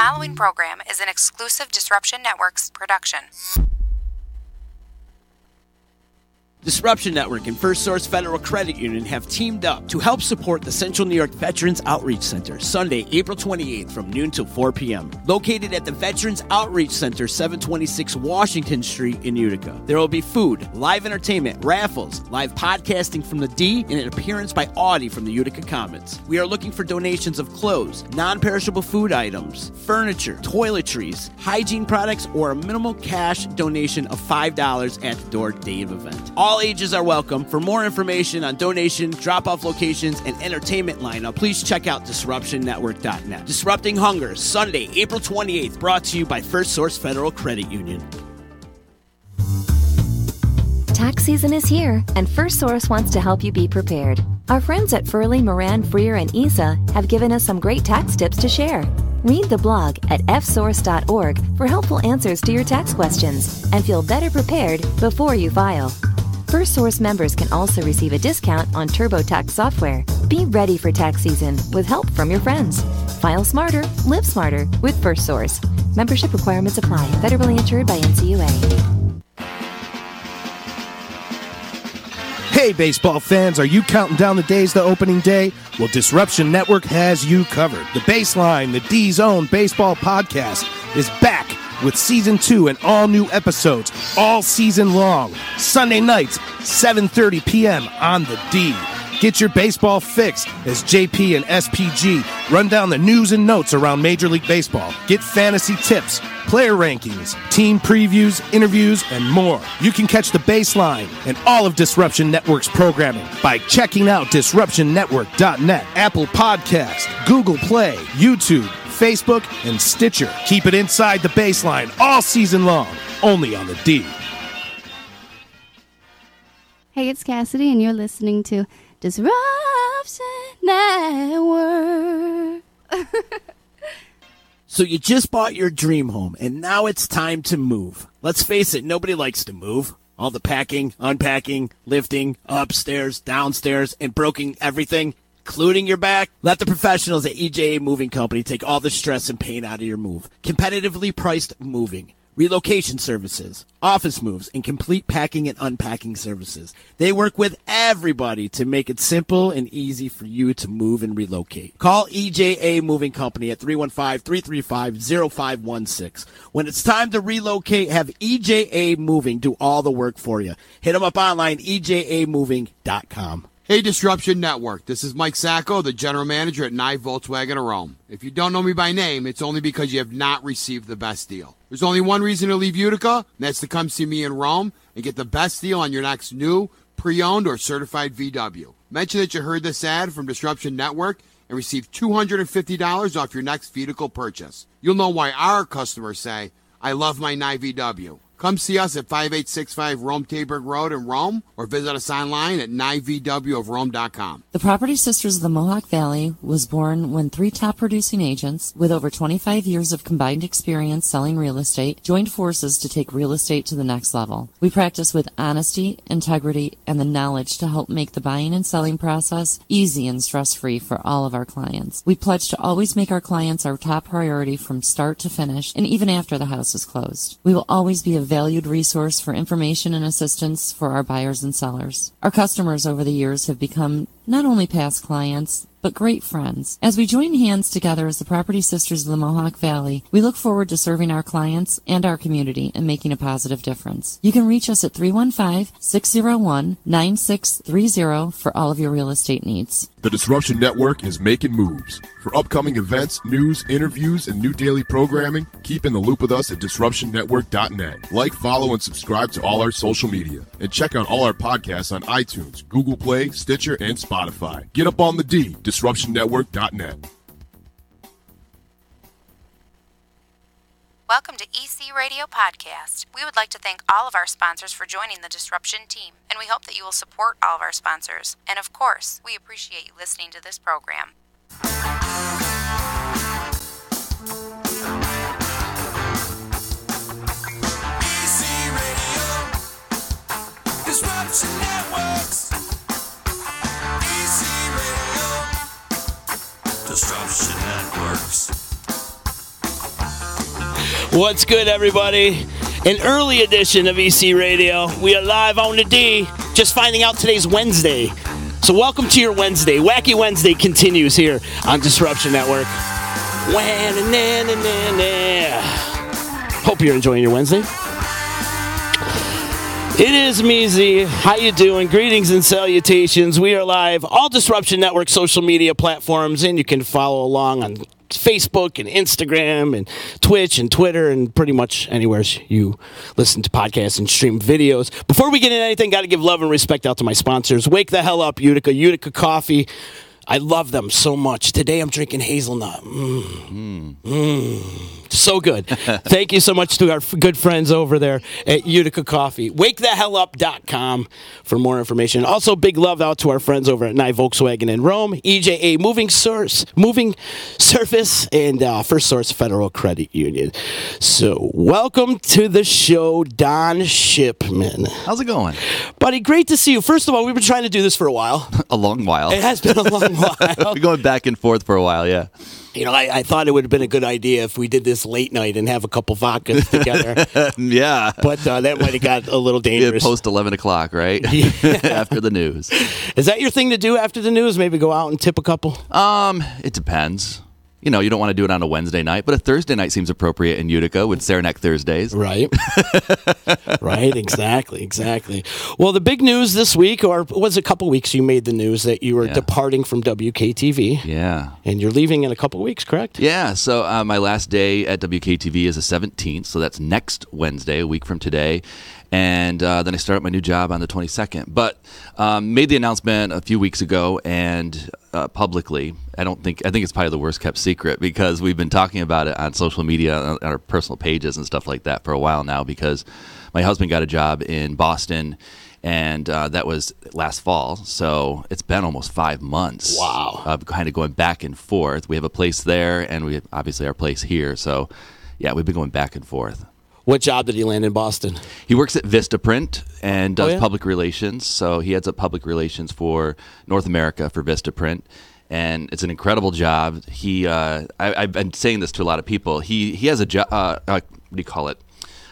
following program is an exclusive Disruption Networks production. Disruption Network and First Source Federal Credit Union have teamed up to help support the Central New York Veterans Outreach Center, Sunday, April 28th from noon till 4 p.m. Located at the Veterans Outreach Center, 726 Washington Street in Utica. There will be food, live entertainment, raffles, live podcasting from the D, and an appearance by Audie from the Utica Commons. We are looking for donations of clothes, non-perishable food items, furniture, toiletries, hygiene products, or a minimal cash donation of $5 at the door day of event. All ages are welcome. For more information on donation, drop-off locations, and entertainment lineup, please check out DisruptionNetwork.net. Disrupting Hunger, Sunday, April 28th, brought to you by First Source Federal Credit Union. Tax season is here, and First Source wants to help you be prepared. Our friends at Furley, Moran, Freer, and ESA have given us some great tax tips to share. Read the blog at fsource.org for helpful answers to your tax questions and feel better prepared before you file. First Source members can also receive a discount on TurboTax software. Be ready for tax season with help from your friends. File smarter, live smarter with First Source. Membership requirements apply. Federally insured by NCUA. Hey, baseball fans, are you counting down the days to opening day? Well, Disruption Network has you covered. The Baseline, the D's own baseball podcast, is back with Season 2 and all new episodes all season long. Sunday nights, 7:30 p.m. on the D. Get your baseball fix as JP and SPG run down the news and notes around Major League Baseball. Get fantasy tips, player rankings, team previews, interviews, and more. You can catch the Baseline and all of Disruption Network's programming by checking out DisruptionNetwork.net, Apple Podcast, Google Play, YouTube, Facebook, and Stitcher. Keep it inside the Baseline all season long, only on the D. Hey, it's Cassidy, and you're listening to Disruption Network. So you just bought your dream home, and now it's time to move. Let's face it, nobody likes to move. All the packing, unpacking, lifting, upstairs, downstairs, and broking everything, including your back. Let the professionals at EJA Moving Company take all the stress and pain out of your move. Competitively priced moving, relocation services, office moves, and complete packing and unpacking services. They work with everybody to make it simple and easy for you to move and relocate. Call EJA Moving Company at 315-335-0516. When it's time to relocate, have EJA Moving do all the work for you. Hit them up online, ejamoving.com. Hey, Disruption Network. This is Mike Sacco, the general manager at Nye Volkswagen of Rome. If you don't know me by name, it's only because you have not received the best deal. There's only one reason to leave Utica, and that's to come see me in Rome and get the best deal on your next new, pre-owned, or certified VW. Mention that you heard this ad from Disruption Network and receive $250 off your next vehicle purchase. You'll know why our customers say, I love my Nye VW. Come see us at 5865 Rome Taberg Road in Rome, or visit us online at nyvwofrome.com. The Property Sisters of the Mohawk Valley was born when 3 top producing agents with over 25 years of combined experience selling real estate joined forces to take real estate to the next level. We practice with honesty, integrity, and the knowledge to help make the buying and selling process easy and stress-free for all of our clients. We pledge to always make our clients our top priority from start to finish, and even after the house is closed. We will always be a valued resource for information and assistance for our buyers and sellers. Our customers over the years have become not only past clients, but great friends. As we join hands together as the Property Sisters of the Mohawk Valley, we look forward to serving our clients and our community and making a positive difference. You can reach us at 315-601-9630 for all of your real estate needs. The Disruption Network is making moves. For upcoming events, news, interviews, and new daily programming, keep in the loop with us at DisruptionNetwork.net. Like, follow, and subscribe to all our social media. And check out all our podcasts on iTunes, Google Play, Stitcher, and Spotify. Get up on the D, DisruptionNetwork.net. Welcome to EC Radio Podcast. We would like to thank all of our sponsors for joining the Disruption team, and we hope that you will support all of our sponsors. And of course, we appreciate you listening to this program. EC Radio, Disruption Networks. EC Radio, Disruption Networks. What's good, everybody? An early edition of EC Radio. We are live on the D. Just finding out today's Wednesday. So welcome to your Wednesday. Wacky Wednesday continues here on Disruption Network. Hope you're enjoying your Wednesday. It is Meezy. How you doing? Greetings and salutations. We are live, all Disruption Network social media platforms, and you can follow along on Facebook and Instagram and Twitch and Twitter and pretty much anywhere you listen to podcasts and stream videos. Before we get into anything, got to give love and respect out to my sponsors. Wake the hell up, Utica Coffee. I love them so much. Today I'm drinking hazelnut. So good. Thank you so much to our good friends over there at Utica Coffee. WakeTheHellUp.com for more information. Also, big love out to our friends over at Nye Volkswagen in Rome, EJA Moving Surface, and First Source Federal Credit Union. So, welcome to the show, Don Shipman. How's it going? Buddy, great to see you. First of all, we've been trying to do this for a while. A long while. It has been a long while. We're going back and forth for a while, yeah. You know, I thought it would have been a good idea if we did this late night and have a couple vodkas together. Yeah. But that might have got a little dangerous. Post 11 o'clock, right? Yeah. After the news. Is that your thing to do after the news? Maybe go out and tip a couple? It depends. You know, you don't want to do it on a Wednesday night, but a Thursday night seems appropriate in Utica with Saranac Thursdays. Right. Right, exactly. Well, the big news this week, or it was a couple weeks, you made the news that you were departing from WKTV. Yeah. And you're leaving in a couple weeks, correct? Yeah, so my last day at WKTV is the 17th, so that's next Wednesday, a week from today. And then I start my new job on the 22nd. But made the announcement a few weeks ago and publicly. I think it's probably the worst kept secret because we've been talking about it on social media, on our personal pages and stuff like that for a while now because my husband got a job in Boston and that was last fall. So it's been almost 5 months. Wow. Of kind of going back and forth. We have a place there and we have obviously our place here. So yeah, we've been going back and forth. What job did he land in Boston? He works at Vistaprint and does public relations. So he heads up public relations for North America for Vistaprint. And it's an incredible job. I've been saying this to a lot of people. He has a job, what do you call it?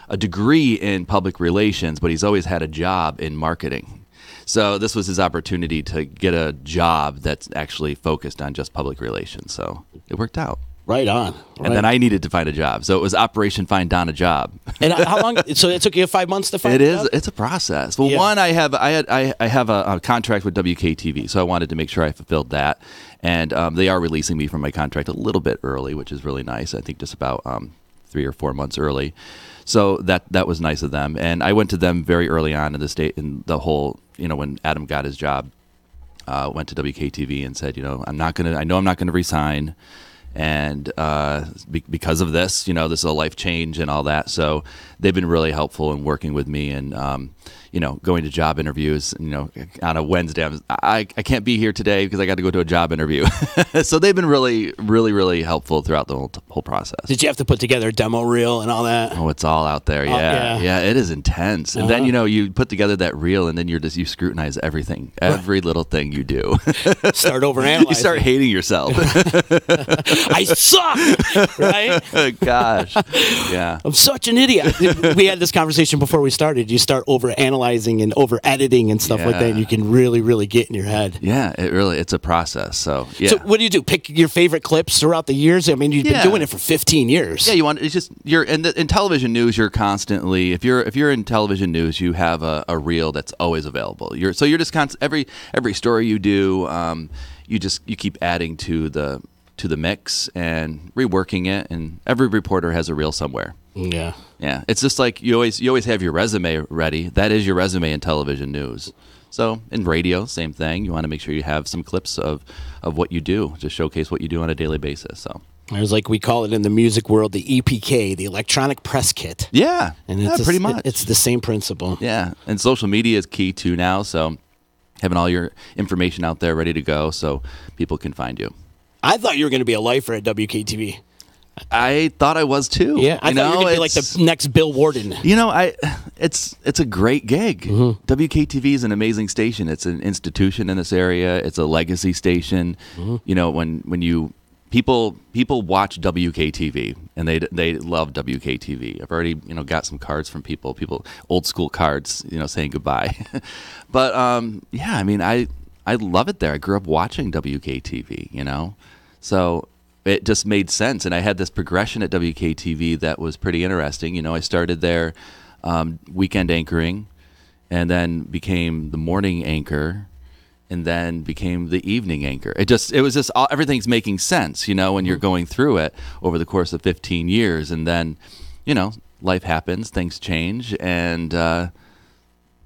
A degree in public relations, but he's always had a job in marketing. So this was his opportunity to get a job that's actually focused on just public relations. So it worked out. Right on. And then I needed to find a job. So it was Operation Find Don a Job. And how long? So it took you 5 months to find a job? It's a process. Well, one, I have a contract with WKTV, so I wanted to make sure I fulfilled that. And they are releasing me from my contract a little bit early, which is really nice. I think just about 3 or 4 months early. So that was nice of them. And I went to them very early on in the whole, when Adam got his job, went to WKTV and said, I know I'm not going to resign. And because of this, this is a life change and all that. So they've been really helpful in working with me and, going to job interviews, on a Wednesday. I can't be here today because I got to go to a job interview. So they've been really, really, really helpful throughout the whole process. Did you have to put together a demo reel and all that? Oh, it's all out there. Yeah, it is intense. And then, you put together that reel and then you scrutinize everything, every little thing you do. Start over analyzing. You start hating yourself. I suck, right? Gosh, yeah. I'm such an idiot. We had this conversation before we started. You start over analyzing and over editing and stuff like that, and you can really, really get in your head. Yeah, it's a process. So yeah. So what do you do? Pick your favorite clips throughout the years? I mean, you've been doing it for 15 years. Yeah, you're in television news. You're constantly if you're in television news, you have a reel that's always available. You're just every story you do, you keep adding to the mix and reworking it, and every reporter has a reel somewhere. Yeah. It's just like you always have your resume ready. That is your resume in television news. So in radio, same thing. You want to make sure you have some clips of what you do to showcase what you do on a daily basis. So there's, like we call it in the music world, the EPK, the electronic press kit. Yeah, and it's pretty much. It's the same principle. Yeah, and social media is key too now. So having all your information out there ready to go so people can find you. I thought you were going to be a lifer at WKTV. I thought I was too. Yeah, I thought you were going to be like the next Bill Warden. It's a great gig. Mm-hmm. WKTV is an amazing station. It's an institution in this area. It's a legacy station. Mm-hmm. When you people watch WKTV and they love WKTV. I've already got some cards from people old school cards saying goodbye. But yeah, I mean I love it there. I grew up watching WKTV, so it just made sense. And I had this progression at WKTV that was pretty interesting. I started there weekend anchoring, and then became the morning anchor, and then became the evening anchor. It was just everything's making sense, when you're going through it over the course of 15 years. And then, life happens, things change, and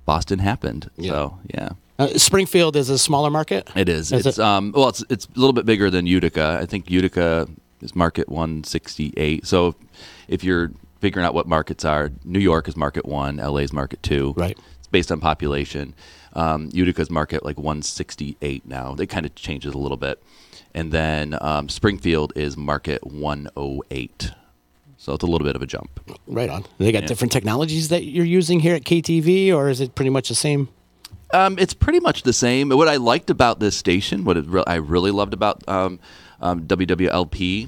Boston happened. Yeah. So, yeah. Springfield is a smaller market? It is. It's a little bit bigger than Utica. I think Utica is market 168. So if you're figuring out what markets are, New York is market 1, LA is market 2. Right. It's based on population. Utica's market like 168 now. It kind of changes a little bit. And then Springfield is market 108. So it's a little bit of a jump. Right on. They got different technologies that you're using here at KTV, or is it pretty much the same? It's pretty much the same. What I liked about this station, I really loved about WWLP,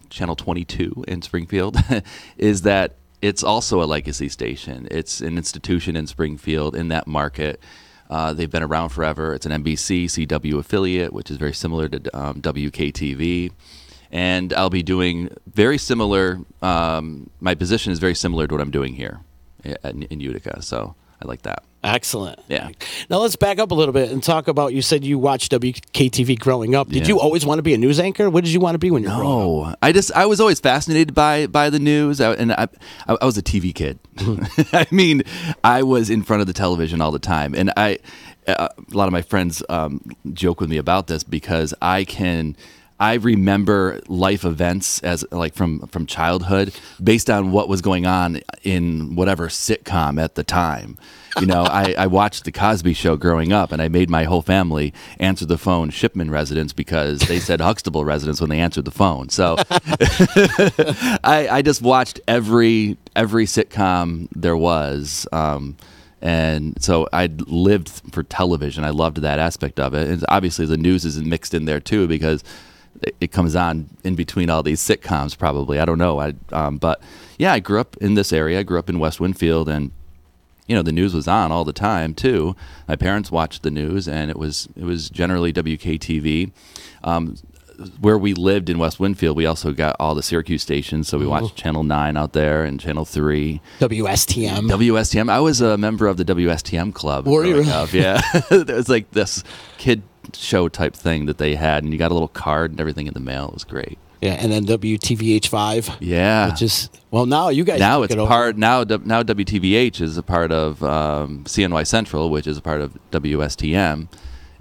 Channel 22 in Springfield, is that it's also a legacy station. It's an institution in Springfield in that market. They've been around forever. It's an NBC CW affiliate, which is very similar to WKTV. And I'll be doing very similar. My position is very similar to what I'm doing here in Utica. So I like that. Excellent. Yeah. Now let's back up a little bit and talk about, you said you watched WKTV growing up. Did you always want to be a news anchor? What did you want to be when you were growing up? I was always fascinated by the news, and I was a TV kid. I mean, I was in front of the television all the time, and a lot of my friends joke with me about this because I remember life events as like from childhood based on what was going on in whatever sitcom at the time. I watched The Cosby Show growing up, and I made my whole family answer the phone Shipman residents because they said Huxtable residents when they answered the phone. So I just watched every sitcom there was. And so I lived for television. I loved that aspect of it. And obviously the news is mixed in there too because it comes on in between all these sitcoms probably. I don't know. But yeah, I grew up in this area. I grew up in West Winfield, and the news was on all the time too. My parents watched the news, and it was generally WKTV. Where we lived in West Winfield, we also got all the Syracuse stations, so we watched Channel 9 out there and Channel 3. WSTM. I was a member of the WSTM club. Were you? Yeah. There was like this kid show type thing that they had, and you got a little card and everything in the mail. It was great. Yeah, and then WTVH5. Yeah, which is now you guys now it's part now WTVH is a part of CNY Central, which is a part of WSTM,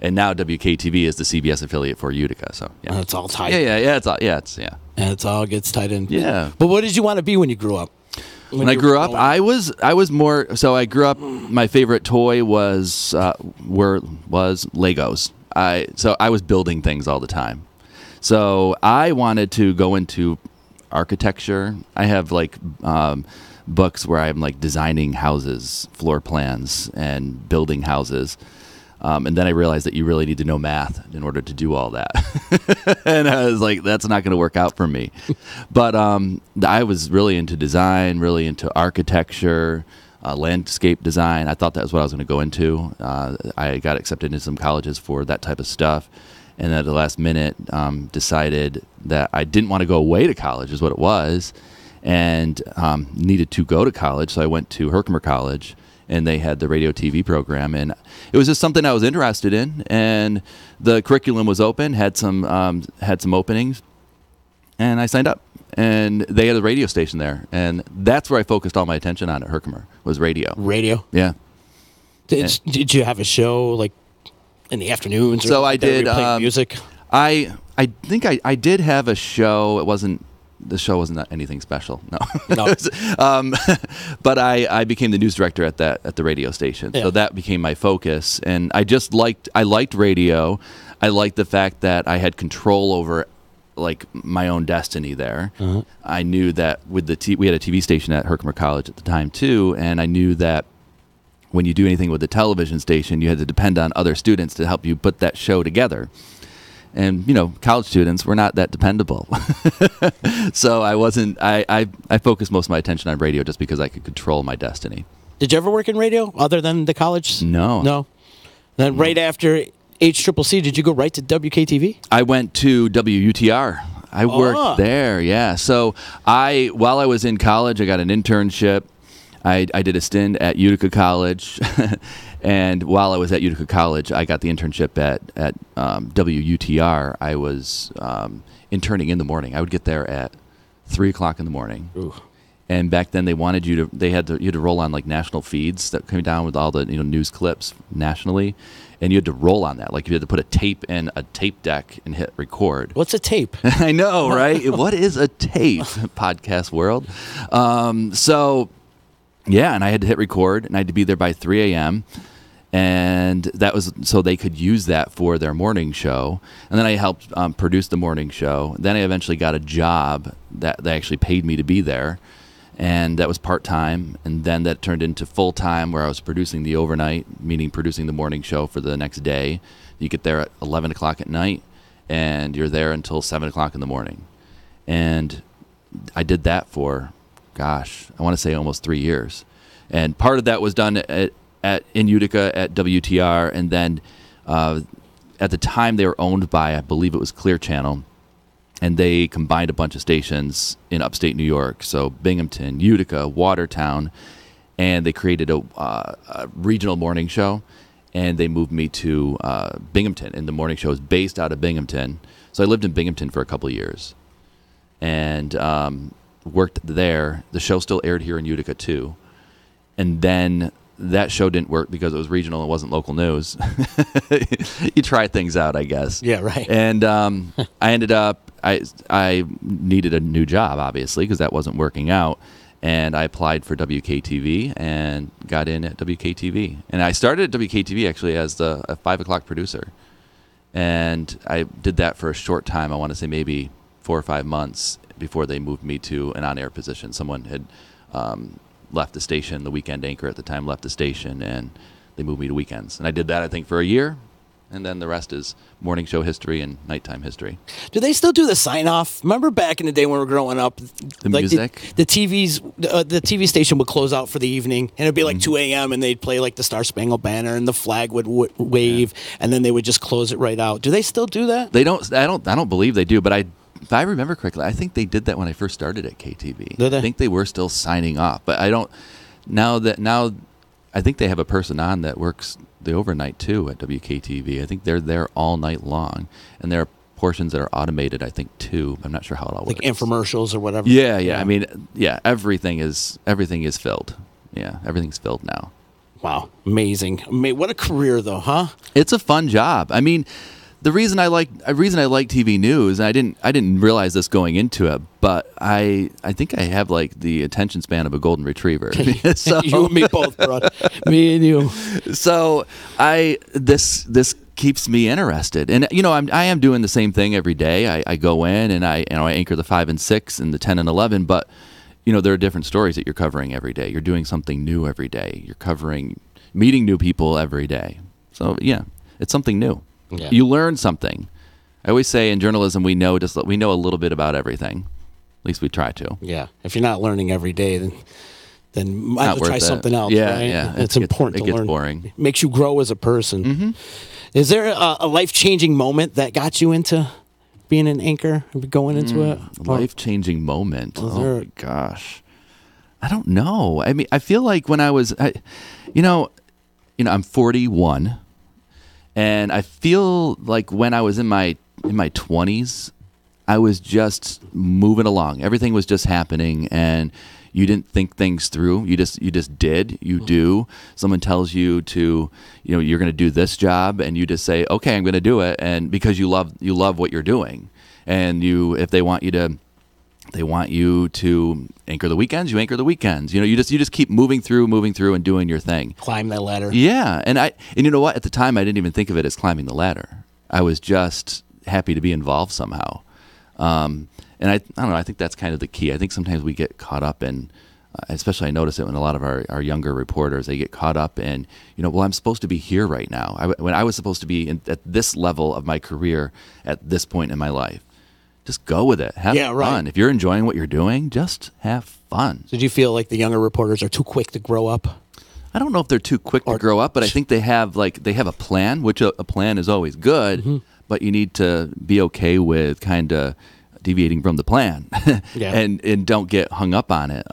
and now WKTV is the CBS affiliate for Utica. So yeah, it's all tied. And it's all gets tied in. Yeah. But what did you want to be when you grew up? When I grew up, I was more. So I grew up. My favorite toy was Legos. I was building things all the time. So I wanted to go into architecture. I have like books where I'm like designing houses, floor plans, and building houses. And then I realized that you really need to know math in order to do all that. And I was like, that's not going to work out for me. But I was really into design, really into architecture, landscape design. I thought that was what I was going to go into. I got accepted into some colleges for that type of stuff. And at the last minute, decided that I didn't want to go away to college is what it was, and needed to go to college. So I went to Herkimer College, and they had the radio TV program, and it was just something I was interested in. And the curriculum was open, had some openings, and I signed up. And they had a radio station there, and that's where I focused all my attention on at Herkimer was radio. Radio? Yeah. Did you have a show like in the afternoons? So I did music. I think I did have a show. The show wasn't anything special. No. But I became the news director at the radio station. Yeah. So that became my focus, and I liked radio. I liked the fact that I had control over like my own destiny there. Uh-huh. I knew that with we had a TV station at Herkimer College at the time too, and I knew that when you do anything with the television station, you had to depend on other students to help you put that show together. And, college students, we're not that dependable. So I wasn't, I focused most of my attention on radio just because I could control my destiny. Did you ever work in radio other than the college? No. No? Then right after HCCC, did you go right to WKTV? I went to WUTR. I worked there, yeah. So while I was in college, I got an internship. I did a stint at Utica College. And while I was at Utica College, I got the internship at WUTR. I was interning in the morning. I would get there at 3 o'clock in the morning. Ooh. And back then, they wanted you had to roll on like national feeds that came down with all the news clips nationally, and you had to roll on that. Like you had to put a tape in a tape deck and hit record. What's a tape? I know, right? What is a tape? Podcast world. So, yeah, and I had to hit record, and I had to be there by 3 a.m. And that was so they could use that for their morning show. And then I helped produce the morning show. Then I eventually got a job that they actually paid me to be there. And that was part-time, and then that turned into full-time where I was producing the overnight, meaning producing the morning show for the next day. You get there at 11 o'clock at night, and you're there until 7 o'clock in the morning. And I did that for, I want to say almost 3 years. And part of that was done in Utica at WTR, and then at the time they were owned by, I believe it was Clear Channel, and they combined a bunch of stations in upstate New York, so Binghamton, Utica, Watertown, and they created a regional morning show, and they moved me to Binghamton, and the morning show is based out of Binghamton. So I lived in Binghamton for a couple of years, and worked there. The show still aired here in Utica, too, and then that show didn't work because it was regional and wasn't local news. You try things out, I guess. Yeah, right. And I ended up, I needed a new job, obviously, because that wasn't working out. And I applied for WKTV and got in at WKTV. And I started at WKTV, actually, as a 5 o'clock producer. And I did that for a short time. I want to say maybe 4 or 5 months before they moved me to an on-air position. Someone had left the station, the weekend anchor at the time left the station, and they moved me to weekends. And I did that, I think, for a year, and then the rest is morning show history and nighttime history. Do they still do the sign-off? Remember back in the day when we were growing up? The music? The TV station would close out for the evening, and it would be like 2 a.m., and they'd play like the Star Spangled Banner, and the flag would wave, and then they would just close it right out. Do they still do that? They don't. I don't believe they do, but if I remember correctly, I think they did that when I first started at KTV. Did they? I think they were still signing off, but I don't. Now I think they have a person on that works the overnight too at WKTV. I think they're there all night long, and there are portions that are automated, I think, too. I'm not sure how it all works. Like infomercials or whatever. Yeah. I mean, everything is filled. Yeah, everything's filled now. Wow, amazing. What a career, though, huh? It's a fun job. I mean, the reason I like TV news, and I didn't realize this going into it, but I think I have like the attention span of a golden retriever. So, you and me both, bro. Me and you. So this keeps me interested, and I am doing the same thing every day. I go in and I anchor the 5 and 6 and the 10 and 11, but there are different stories that you're covering every day. You're doing something new every day. You're meeting new people every day. So yeah, it's something new. Yeah. You learn something. I always say in journalism we know a little bit about everything. At least we try to. Yeah. If you're not learning every day, then might as well try something else. Yeah, right? yeah. It's important to learn. It gets boring. It makes you grow as a person. Mm-hmm. Is there a life-changing moment that got you into being an anchor, going into it? Life-changing moment. Oh my gosh, I don't know. I mean, I feel like when I was, I'm 41. And I feel like when I was in my 20s, I was just moving along. Everything was just happening, and you didn't think things through. You just did. You do. Someone tells you to, you're going to do this job, and you just say, okay, I'm going to do it, and because you love what you're doing, and if they want you to anchor the weekends, you anchor the weekends. You just keep moving through and doing your thing. Climb that ladder. Yeah, and you know what? At the time, I didn't even think of it as climbing the ladder. I was just happy to be involved somehow. And I don't know. I think that's kind of the key. I think sometimes we get caught up in especially I notice it when a lot of our younger reporters, they get caught up in, well, I'm supposed to be here right now. When I was supposed to be at this level of my career at this point in my life. Just go with it. Have fun. Right. If you're enjoying what you're doing, just have fun. So do you feel like the younger reporters are too quick to grow up? I don't know if they're too quick to grow up, but I think they have a plan, which a plan is always good, but you need to be okay with kind of deviating from the plan and don't get hung up on it.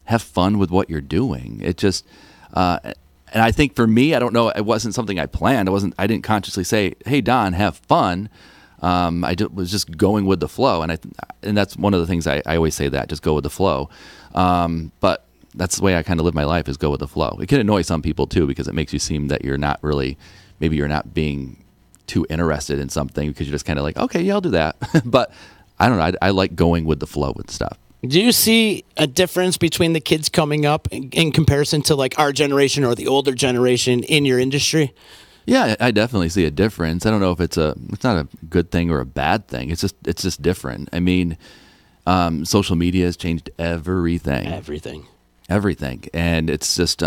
Have fun with what you're doing. It just, and I think for me, I don't know, it wasn't something I planned. I didn't consciously say, hey, Don, have fun. Was just going with the flow. And that's one of the things I always say, that just go with the flow. But that's the way I kind of live my life, is go with the flow. It can annoy some people too, because it makes you seem that you're not really, maybe you're not being too interested in something, because you're just kind of like, okay, yeah, I'll do that. But I don't know. I like going with the flow with stuff. Do you see a difference between the kids coming up in comparison to like our generation or the older generation in your industry? Yeah, I definitely see a difference. I don't know if it's not a good thing or a bad thing. It's just different. I mean, social media has changed everything. Everything. And it's just,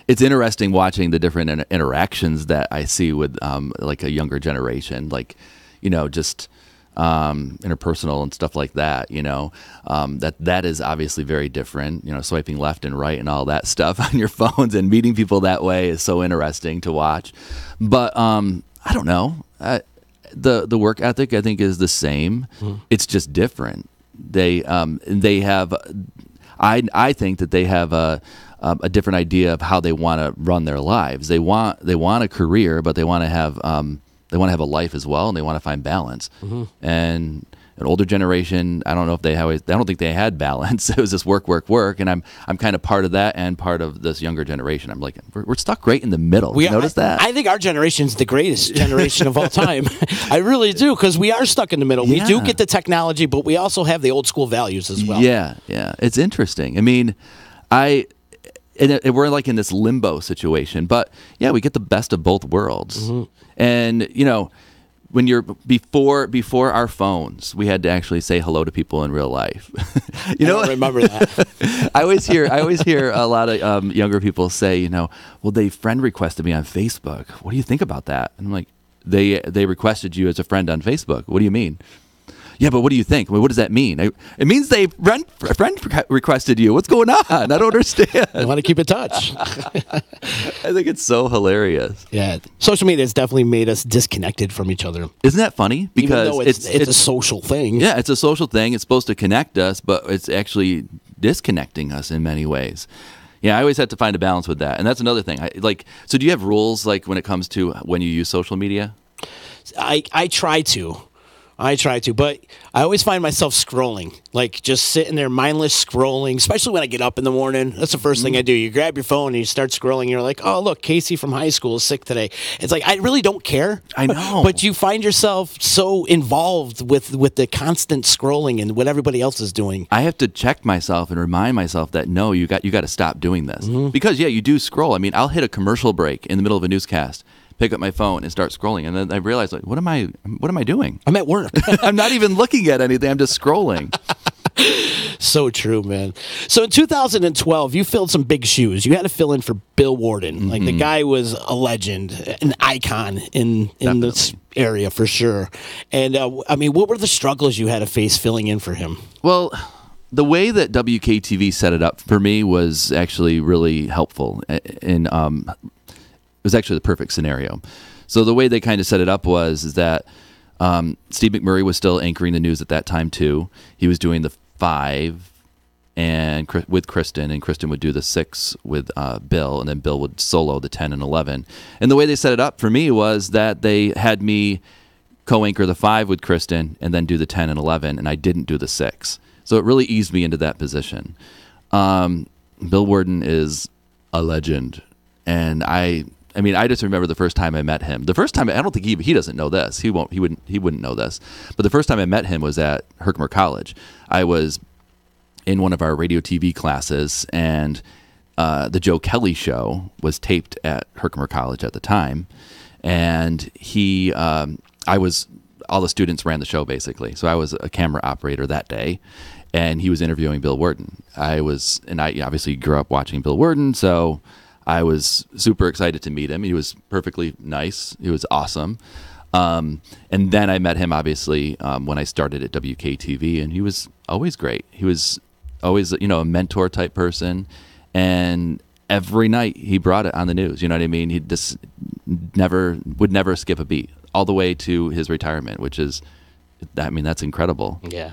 it's interesting watching the different interactions that I see with like a younger generation, like, just interpersonal and stuff like that, that is obviously very different, swiping left and right and all that stuff on your phones, and meeting people that way is so interesting to watch. But I don't know. The work ethic, I think, is the same. It's just different. They have, I think that they have a different idea of how they want to run their lives. They want a career, but they want to have a life as well, and they want to find balance. And an older generation, I don't think they had balance. It was just work, and I'm kind of part of that and part of this younger generation. I'm like, we're stuck right in the middle. You notice that? I think our generation's the greatest generation of all time. I really do, because we are stuck in the middle. We do get the technology, but we also have the old school values as well. Yeah. It's interesting. I mean, we're like in this limbo situation, but yeah, we get the best of both worlds. And when you're before our phones, we had to actually say hello to people in real life. I don't remember that. I always hear a lot of younger people say, well, they friend requested me on Facebook. What do you think about that? And I'm like, they requested you as a friend on Facebook. What do you mean? Yeah, but what do you think? I mean, what does that mean? It means they friend requested you. What's going on? I don't understand. I want to keep in touch. I think it's so hilarious. Yeah, social media has definitely made us disconnected from each other. Isn't that funny? Because even though it's a social thing. Yeah, it's a social thing. It's supposed to connect us, but it's actually disconnecting us in many ways. Yeah, I always have to find a balance with that, and that's another thing. So do you have rules like when it comes to when you use social media? I try to, but I always find myself scrolling, like just sitting there mindless scrolling, especially when I get up in the morning. That's the first thing I do. You grab your phone and you start scrolling. And you're like, oh, look, Casey from high school is sick today. It's like, I really don't care. I know. But you find yourself so involved with the constant scrolling and what everybody else is doing. I have to check myself and remind myself that, no, you got to stop doing this. Because, yeah, you do scroll. I mean, I'll hit a commercial break in the middle of a newscast, pick up my phone and start scrolling, and then I realize, like, what am I doing? I'm at work. I'm not even looking at anything. I'm just scrolling. So true, man. So in 2012, you filled some big shoes. You had to fill in for Bill Warden. Like, the guy was a legend, an icon in this area for sure. And I mean, what were the struggles you had to face filling in for him? Well, the way that WKTV set it up for me was actually really helpful. It was actually the perfect scenario. So the way they kind of set it up is that Steve McMurray was still anchoring the news at that time too. He was doing the 5 and with Kristen, and Kristen would do the 6 with Bill, and then Bill would solo the 10 and 11. And the way they set it up for me was that they had me co-anchor the 5 with Kristen and then do the 10 and 11, and I didn't do the 6. So it really eased me into that position. Bill Warden is a legend, and I just remember the first time I met him. The first time, I don't think he doesn't know this. He wouldn't know this. But the first time I met him was at Herkimer College. I was in one of our radio TV classes, and the Joe Kelly show was taped at Herkimer College at the time. And all the students ran the show basically. So I was a camera operator that day. and he was interviewing Bill Worden. I obviously grew up watching Bill Worden, so I was super excited to meet him. He was perfectly nice. He was awesome. And then I met him, obviously, when I started at WKTV, and he was always great. He was always, a mentor type person, and every night he brought it on the news. You know what I mean? He just would never skip a beat all the way to his retirement, which is, that's incredible. Yeah.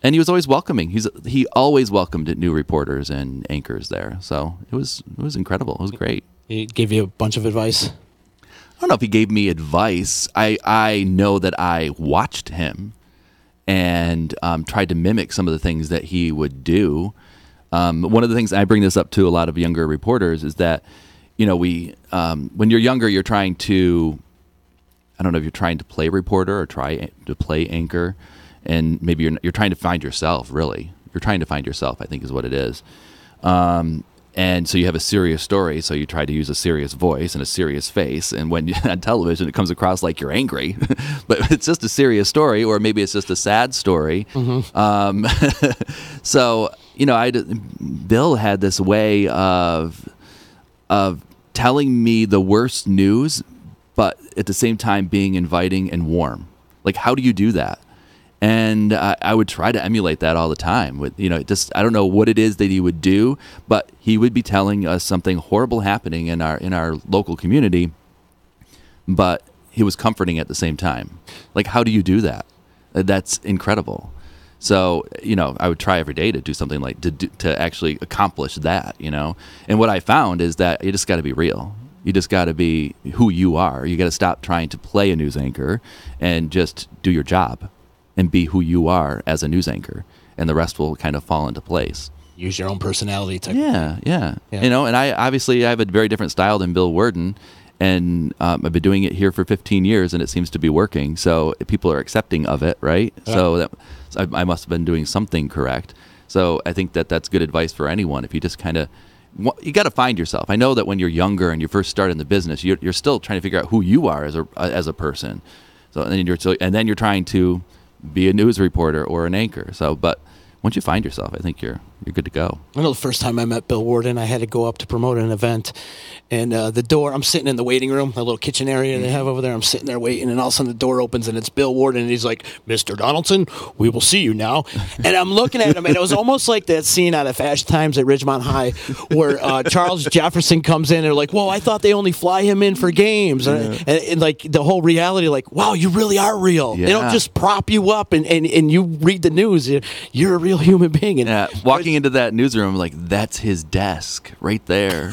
And he was always welcoming. He always welcomed new reporters and anchors there. So it was incredible. It was great. He gave you a bunch of advice? I don't know if he gave me advice. I know that I watched him and tried to mimic some of the things that he would do. One of the things, I bring this up to a lot of younger reporters, is that, when you're younger, you're trying to, I don't know if you're trying to play reporter or try to play anchor, and maybe you're trying to find yourself, really. You're trying to find yourself, I think is what it is. And so you have a serious story, so you try to use a serious voice and a serious face, and when on television it comes across like you're angry, but it's just a serious story, or maybe it's just a sad story. So, Bill had this way of telling me the worst news, but at the same time being inviting and warm. Like, how do you do that? And I would try to emulate that all the time. With I don't know what it is that he would do, but he would be telling us something horrible happening in our local community, but he was comforting at the same time. Like, how do you do that? That's incredible. So I would try every day to do something like to actually accomplish that. And what I found is that you just got to be real. You just got to be who you are. You got to stop trying to play a news anchor and just do your job. And be who you are as a news anchor, and the rest will kind of fall into place. Use your own personality type. Yeah. And I have a very different style than Bill Worden, and I've been doing it here for 15 years, and it seems to be working. So people are accepting of it, right? So I must have been doing something correct. So I think that's good advice for anyone. If you just kind of, you got to find yourself. I know that when you're younger and you first start in the business, you're still trying to figure out who you are as a person. So and then you're trying to be a news reporter or an anchor. So, but once you find yourself, I think you're good to go. I know the first time I met Bill Worden, I had to go up to promote an event, and the door, I'm sitting in the waiting room, the little kitchen area they have over there. I'm sitting there waiting, and all of a sudden the door opens, and it's Bill Worden, and he's like, "Mr. Donaldson, we will see you now." And I'm looking at him, and it was almost like that scene out of Fast Times at Ridgemont High where Charles Jefferson comes in, and they're like, "Whoa, I thought they only fly him in for games." And like the whole reality, like, wow, you really are real. Yeah. They don't just prop you up, and you read the news. You're a real human being. And walking into that newsroom, like, that's his desk right there.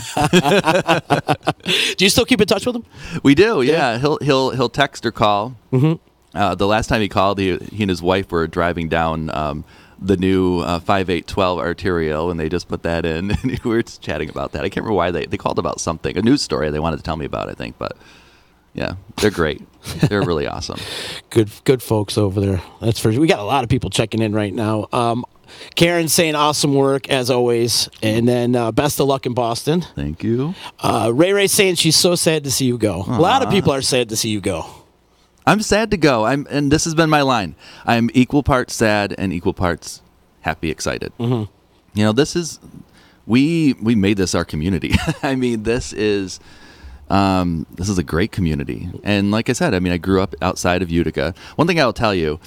Do you still keep in touch with him? We do, yeah. He'll text or call. Mm-hmm. The last time he called, he and his wife were driving down the new 5812 arterial, and they just put that in, and we were just chatting about that. I can't remember why they called about something, a news story they wanted to tell me about, I think, but yeah, they're great. They're really awesome. Good folks over there. That's for sure. We got a lot of people checking in right now. Karen saying awesome work as always, and then best of luck in Boston. Thank you. Ray saying she's so sad to see you go. A lot of people are sad to see you go. I'm sad to go. And this has been my line. I'm equal parts sad and equal parts happy, excited. Mm-hmm. This is we made this our community. I mean, this is a great community. And like I said, I grew up outside of Utica. One thing I'll tell you,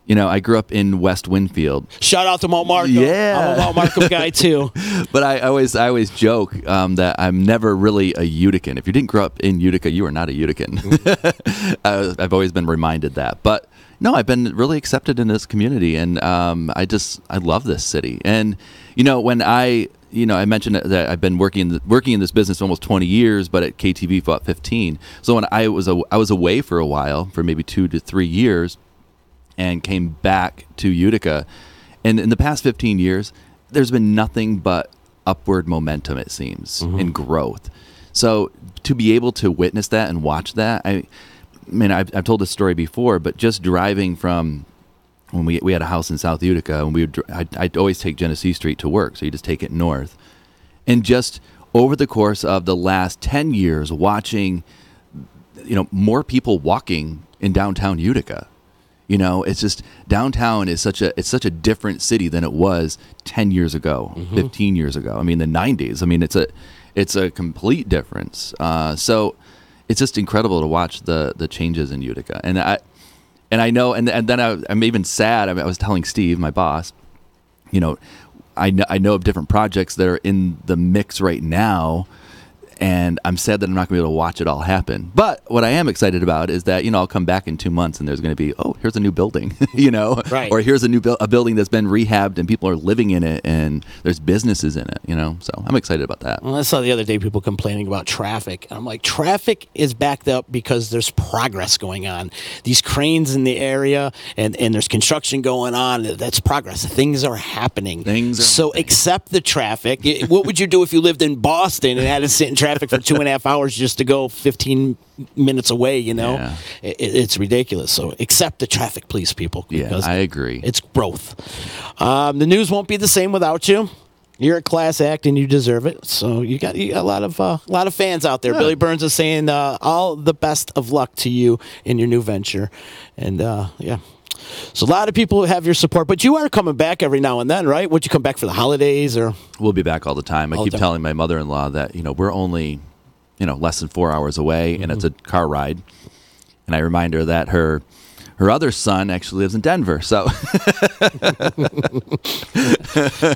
I grew up in West Winfield. Shout out to Mount Markham. Yeah. I'm a Mount Markham guy too. But I always joke that I'm never really a Utican. If you didn't grow up in Utica, you are not a Utican. I've always been reminded that. But no, I've been really accepted in this community, and I love this city. And when I mentioned that I've been working in this business almost 20 years, but at KTV for about 15. So when I was away for a while, for maybe 2 to 3 years, and came back to Utica, and in the past 15 years, there's been nothing but upward momentum, it seems, in growth. So to be able to witness that and watch that, I've told this story before, but just driving from when we had a house in South Utica, and I'd always take Genesee Street to work, so you just take it north. And just over the course of the last 10 years, watching, more people walking in downtown Utica. You know, it's just downtown is such a different city than it was 10 years ago, 15 years ago. I mean, the 90s. I mean, it's a complete difference. So it's just incredible to watch the changes in Utica. And I know, and then I'm even sad. I was telling Steve, my boss, you know, I know of different projects that are in the mix right now, and I'm sad that I'm not going to be able to watch it all happen. But what I am excited about is that, you know, I'll come back in 2 months and there's going to be, oh, here's a new building, you know, right. Or here's a building that's been rehabbed and people are living in it and there's businesses in it, you know. So I'm excited about that. Well, I saw the other day people complaining about traffic. I'm like, traffic is backed up because there's progress going on. These cranes in the area and there's construction going on. That's progress. Things are happening. So accept the traffic. What would you do if you lived in Boston and had to sit in traffic for 2.5 hours just to go 15 minutes away? You know, Yeah. It's ridiculous. So accept the traffic, please, people. Yeah, I agree. It's growth. The news won't be the same without you. You're a class act and you deserve it. So you got a lot of fans out there. Yeah. Billy Burns is saying all the best of luck to you in your new venture, and yeah. So a lot of people have your support, but you are coming back every now and then, right? Would you come back for the holidays or? We'll be back all the time. I keep telling my mother-in-law that, you know, we're only, you know, less than 4 hours away, and it's a car ride. And I remind her that her other son actually lives in Denver. So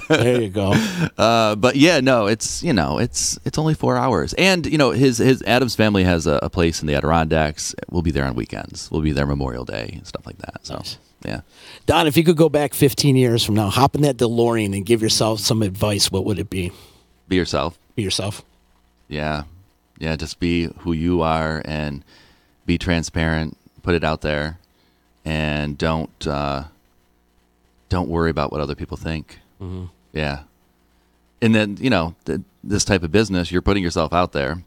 there you go. But yeah, no, it's, you know, it's only 4 hours, and you know, his Adam's family has a place in the Adirondacks. We'll be there on weekends. We'll be there Memorial Day and stuff like that. So Nice. yeah. Don, if you could go back 15 years from now, hop in that DeLorean and give yourself some advice, what would it be? Be yourself. Be yourself. Yeah. Just be who you are and be transparent. Put it out there, and don't worry about what other people think. Mm-hmm. Yeah. And then, you know, this type of business, you're putting yourself out there,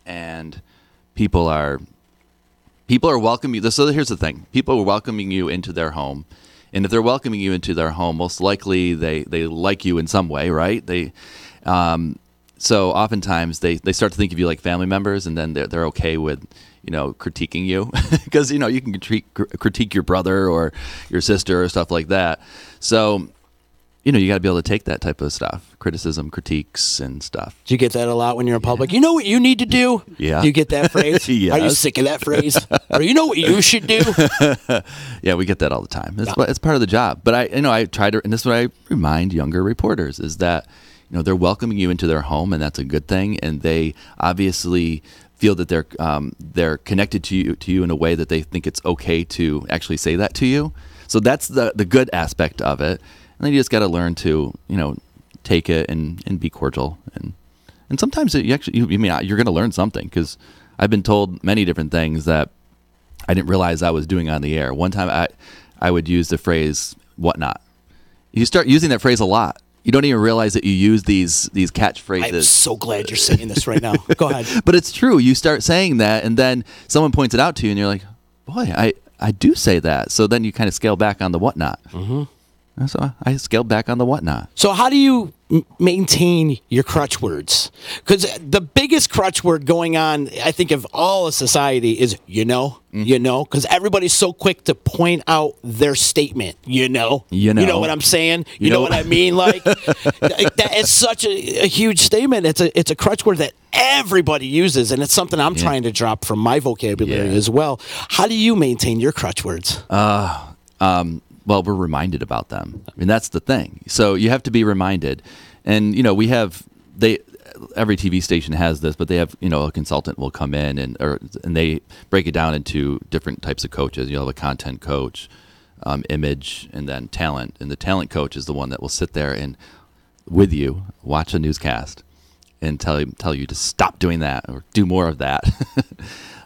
and people are welcoming you. So here's the thing. People are welcoming you into their home. And if they're welcoming you into their home, most likely they like you in some way, right? So oftentimes they start to think of you like family members, and then they're okay with, you know, critiquing you because, you know, you can critique your brother or your sister or stuff like that. So, you know, you got to be able to take that type of stuff, criticism, critiques, and stuff. Do you get that a lot when you're in public? You know what you need to do? Yeah. Do you get that phrase? Yes. Are you sick of that phrase? Or you know what you should do? Yeah, we get that all the time. It's part of the job. But I try to, and this is what I remind younger reporters, is that, you know, they're welcoming you into their home, and that's a good thing. And they obviously feel that they're connected to you in a way that they think it's okay to actually say that to you. So that's the good aspect of it. And then you just got to learn to, you know, take it and be cordial. And sometimes you're going to learn something, because I've been told many different things that I didn't realize I was doing on the air. One time I would use the phrase "whatnot." You start using that phrase a lot. You don't even realize that you use these catchphrases. I'm so glad you're saying this right now. Go ahead. But it's true. You start saying that, and then someone points it out to you, and you're like, boy, I do say that. So then you kind of scale back on the whatnot. Mm-hmm. So I scaled back on the whatnot. So how do you maintain your crutch words? Because the biggest crutch word going on, I think, of all of society is, you know, because everybody's so quick to point out their statement, you know what I'm saying? You know what I mean? Like, that is such a huge statement. It's a crutch word that everybody uses, and it's something I'm trying to drop from my vocabulary as well. How do you maintain your crutch words? Well, we're reminded about them. I mean, that's the thing. So you have to be reminded. And, you know, every TV station has this, but they have, you know, a consultant will come in and they break it down into different types of coaches. You'll have a content coach, image, and then talent. And the talent coach is the one that will sit there and with you watch a newscast and tell you to stop doing that or do more of that.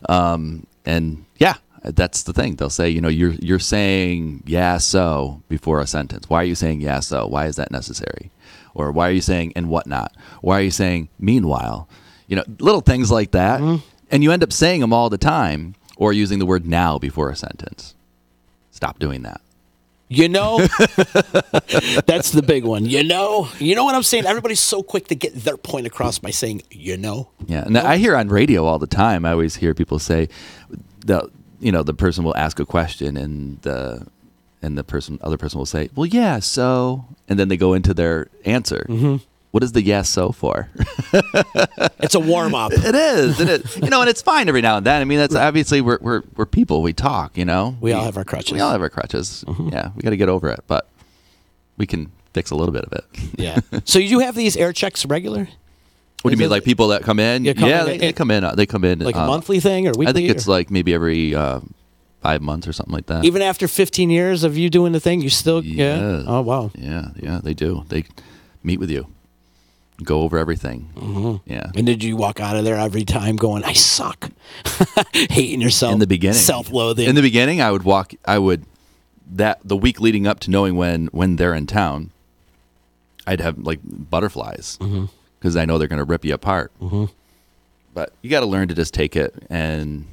And yeah. That's the thing. They'll say, you know, you're saying yeah so before a sentence. Why are you saying yeah so? Why is that necessary? Or why are you saying and whatnot? Why are you saying meanwhile? You know, little things like that. Mm-hmm. And you end up saying them all the time, or using the word now before a sentence. Stop doing that. You know, that's the big one. You know what I'm saying? Everybody's so quick to get their point across by saying, you know. Yeah, and I hear on radio all the time. I always hear people say the person will ask a question and the other person will say, well, yeah, so, and then they go into their answer. Mm-hmm. What is the yes so for? It's a warm up. It is. And it's fine every now and then. I mean, that's obviously we're people. We talk. We all have our crutches. We all have our crutches. Mm-hmm. Yeah, we got to get over it, but we can fix a little bit of it. Yeah. So you have these air checks regular? What do you mean, like people that come in? They come in. They come in like a monthly thing or weekly? I think it's like maybe every 5 months or something like that. Even after 15 years of you doing the thing, you still yeah. Oh wow. Yeah, they do. They meet with you. Go over everything. Mm-hmm. Yeah. And did you walk out of there every time going, I suck, hating yourself? In the beginning, self-loathing. In the beginning, I would the week leading up to knowing when they're in town, I'd have like butterflies because I know they're going to rip you apart. Mm-hmm. But you got to learn to just take it and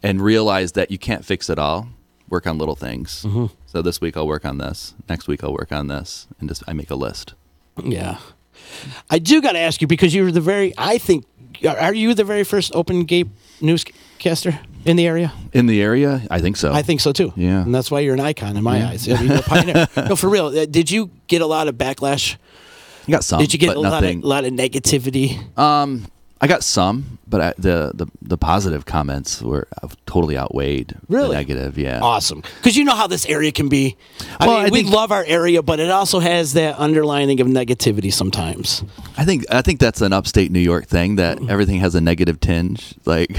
realize that you can't fix it all. Work on little things. Mm-hmm. So this week I'll work on this. Next week I'll work on this, and I make a list. Yeah. I do got to ask you because you were are you the very first open gate newscaster in the area? In the area? I think so. I think so too. Yeah. And that's why you're an icon in my eyes. I mean, you're a pioneer. No, for real. Did you get a lot of backlash? I got some. Did you get a lot of negativity? I got some, but the positive comments were totally outweighed the negative. Yeah, awesome. Because you know how this area can be. I mean, we love our area, but it also has that underlining of negativity sometimes. I think that's an upstate New York thing that everything has a negative tinge. Like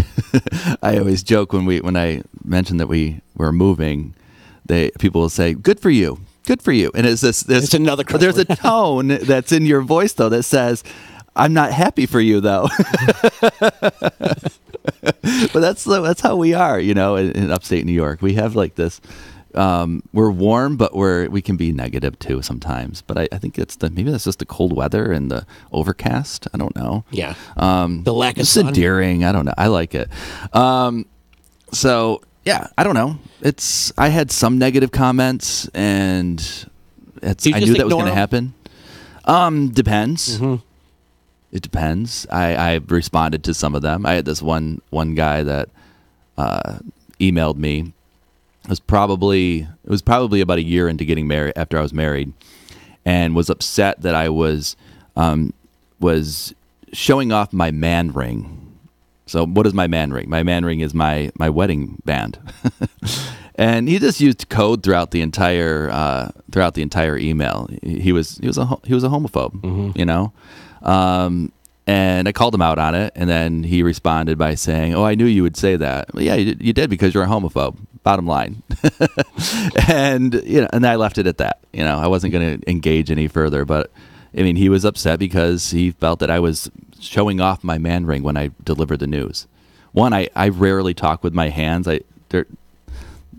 I always joke when I mentioned that we were moving, people will say, "Good for you." Good for you. And it's another there's a tone that's in your voice though that says, I'm not happy for you though. But that's how we are, in upstate New York. We have like this we're warm, but we can be negative too sometimes. But I think maybe that's just the cold weather and the overcast. I don't know. Yeah. The lack of sun. It's endearing. I don't know. I like it. So yeah, I don't know. I had some negative comments, and I knew that was going to happen. Depends. Mm-hmm. It depends. I responded to some of them. I had this one guy that emailed me. It was probably about a year into getting married, after I was married, and was upset that I was showing off my man ring. So what is my man ring? My man ring is my wedding band. And he just used code throughout the entire email. He was a homophobe, and I called him out on it, and then he responded by saying, "Oh, I knew you would say that." Well, yeah, you did because you're a homophobe. Bottom line. And and I left it at that. I wasn't going to engage any further, but I mean, he was upset because he felt that I was showing off my man ring when I delivered the news. One, I rarely talk with my hands.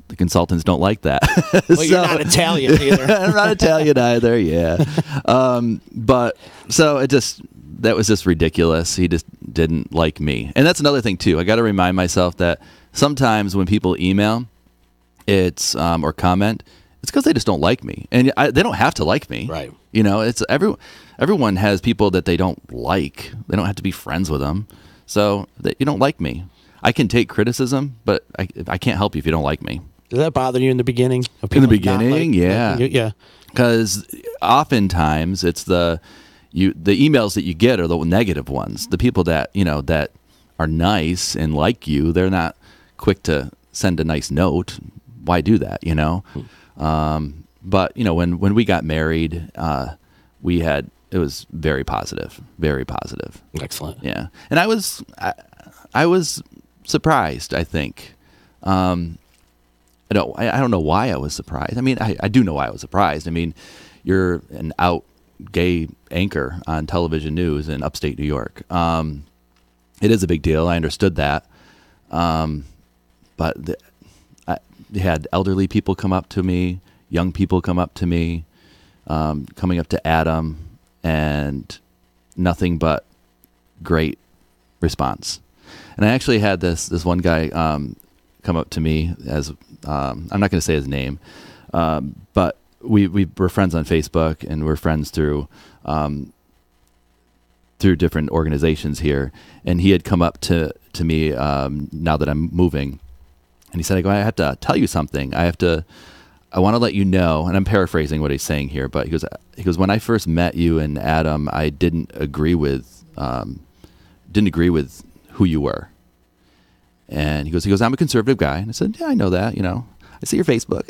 The consultants don't like that. Well, you're not Italian either. I'm not Italian either, yeah. But so that was just ridiculous. He just didn't like me. And that's another thing too. I got to remind myself that sometimes when people email, it's or comment, it's because they just don't like me. And they don't have to like me. Right. It's everyone has people that they don't like. They don't have to be friends with them. So you don't like me. I can take criticism, but I can't help you if you don't like me. Does that bother you in the beginning? In the beginning, yeah. Yeah. Because oftentimes it's the emails that you get are the negative ones. The people that that are nice and like you, they're not quick to send a nice note. Why do that? But when we got married, it was very positive, very positive. Excellent. Yeah, and I was surprised. I think. I don't know why I was surprised. I mean, I do know why I was surprised. I mean, you're an out gay anchor on television news in upstate New York. It is a big deal. I understood that. But they had elderly people come up to me, young people come up to me, coming up to Adam, and nothing but great response. And I actually had this one guy come up to me as I'm not going to say his name, but we were friends on Facebook, and we're friends through different organizations here. And he had come up to me now that I'm moving, And he said, I have to tell you something. I want to let you know, and I'm paraphrasing what he's saying here, but he goes, when I first met you and Adam, I didn't agree with who you were. And he goes, I'm a conservative guy. And I said, yeah, I know that, I see your Facebook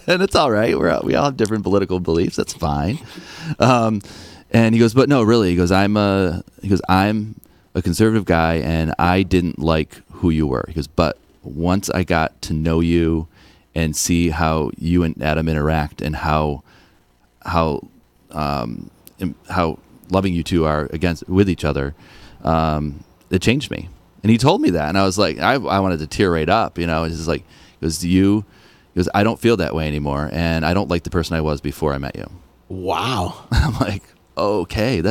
and it's all right. We all have different political beliefs. That's fine. And he goes, but no, really, he goes, I'm a conservative guy and I didn't like who you were. He goes, but once I got to know you and see how you and Adam interact and how loving you two are with each other, it changed me. And he told me that, and I was like, I wanted to tear right up, It's just like, he goes, I don't feel that way anymore, and I don't like the person I was before I met you. Wow. I'm like, okay,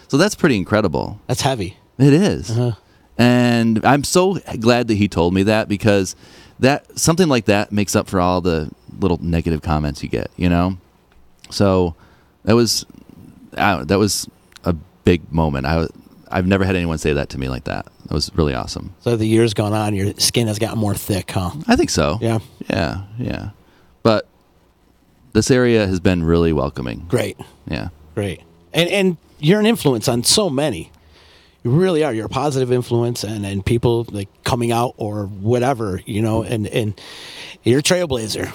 so that's pretty incredible. That's heavy. It is. Uh-huh. And I'm so glad that he told me that, because something like that makes up for all the little negative comments you get, So that was a big moment. I've never had anyone say that to me like that. It was really awesome. So the years gone on, your skin has gotten more thick, huh? I think so. Yeah. Yeah. But this area has been really welcoming. Great. Yeah. Great. And you're an influence on so many. You really are. You're a positive influence, and people like coming out or whatever, and you're a trailblazer.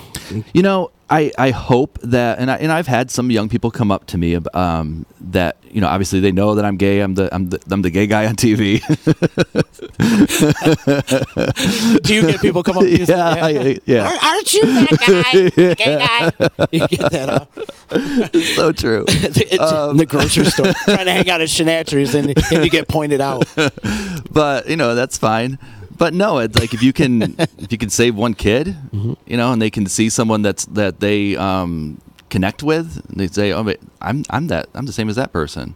I hope that, and I've had some young people come up to me that obviously they know that I'm gay. I'm the gay guy on TV. Do you get people come up to you? Yeah. Aren't you that guy? Gay guy? You get that? It's so true. In the grocery store, trying to hang out at Shenatry's, and you get pointed out. But that's fine. But no, it's like if you can save one kid, and they can see someone that they connect with, and they say, "Oh, I'm the same as that person."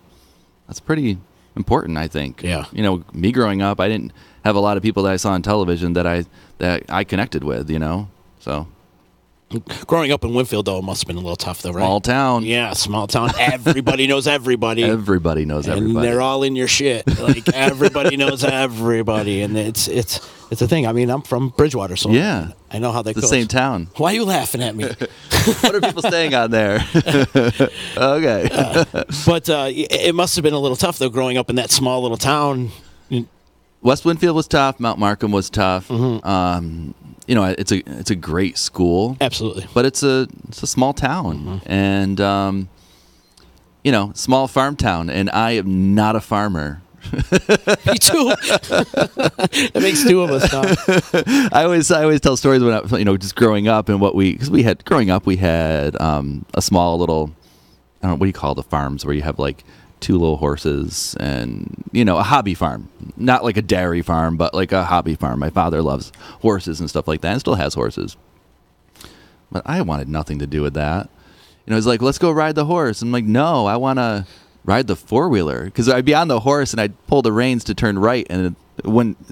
That's pretty important, I think. Yeah. Me growing up, I didn't have a lot of people that I saw on television that I connected with. So. Growing up in Winfield, though, it must have been a little tough, though, right? Small town. Yeah, small town. Everybody knows everybody. Everybody knows everybody. And they're all in your shit. Like, everybody knows everybody. And it's a thing. I mean, I'm from Bridgewater, so yeah. I know how that goes. The same town. Why are you laughing at me? What are people saying on there? Okay. But it must have been a little tough, though, growing up in that small little town. West Winfield was tough. Mount Markham was tough. Mm-hmm. It's a great school. Absolutely. But it's a small town, and small farm town, and I am not a farmer. Me too. That makes two of us. Huh? I always tell stories when just growing up and because we had a small little, I don't know, what do you call the farms where you have like 2 little horses and a hobby farm, not like a dairy farm, but like a hobby farm. My father loves horses and stuff like that, and still has horses. But I wanted nothing to do with that. He's like, let's go ride the horse. I'm like, no, I want to ride the 4-wheeler, because I'd be on the horse and I'd pull the reins to turn right, and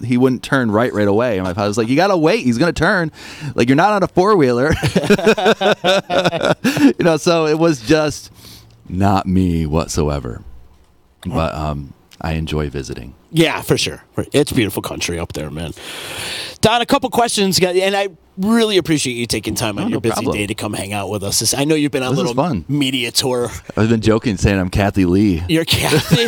he wouldn't turn right away. And my father was like, you gotta wait, he's gonna turn. Like, you're not on a 4-wheeler. So it was just not me whatsoever. But I enjoy visiting. Yeah, for sure. It's beautiful country up there, man. Don, a couple questions, and I really appreciate you taking time on your busy day to come hang out with us. I know you've been on a little media tour. I've been joking, saying I'm Kathy Lee. You're Kathy?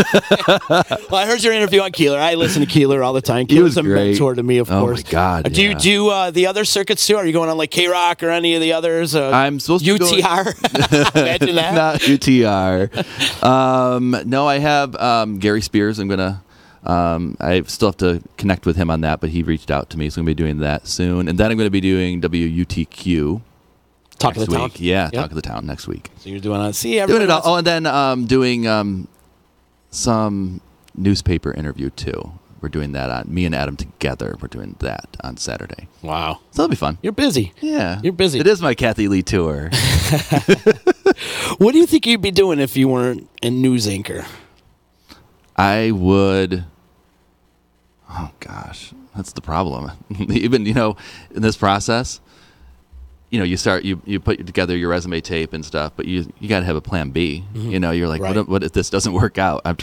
Well, I heard your interview on Keeler. I listen to Keeler all the time. Keeler's a mentor to me, of course. Oh, my God. Do you do the other circuits, too? Are you going on like K-Rock or any of the others? I'm supposed to UTR? Imagine that. Not UTR. No, I have Gary Spears. I'm going to... I still have to connect with him on that, but he reached out to me, so I'm going to be doing that soon. And then I'm going to be doing WUTQ. Talk of the Town? Yeah, Talk of the Town next week. So you're doing on... Doing it all. Oh, and then doing some newspaper interview, too. We're doing that on... Me and Adam together, we're doing that on Saturday. Wow. So that'll be fun. You're busy. Yeah. You're busy. It is my Kathy Lee tour. What do you think you'd be doing if you weren't a news anchor? I would... Oh, gosh. That's the problem. Even, in this process, you put together your resume tape and stuff, but you got to have a plan B. You're like, Right. what if this doesn't work out? I'm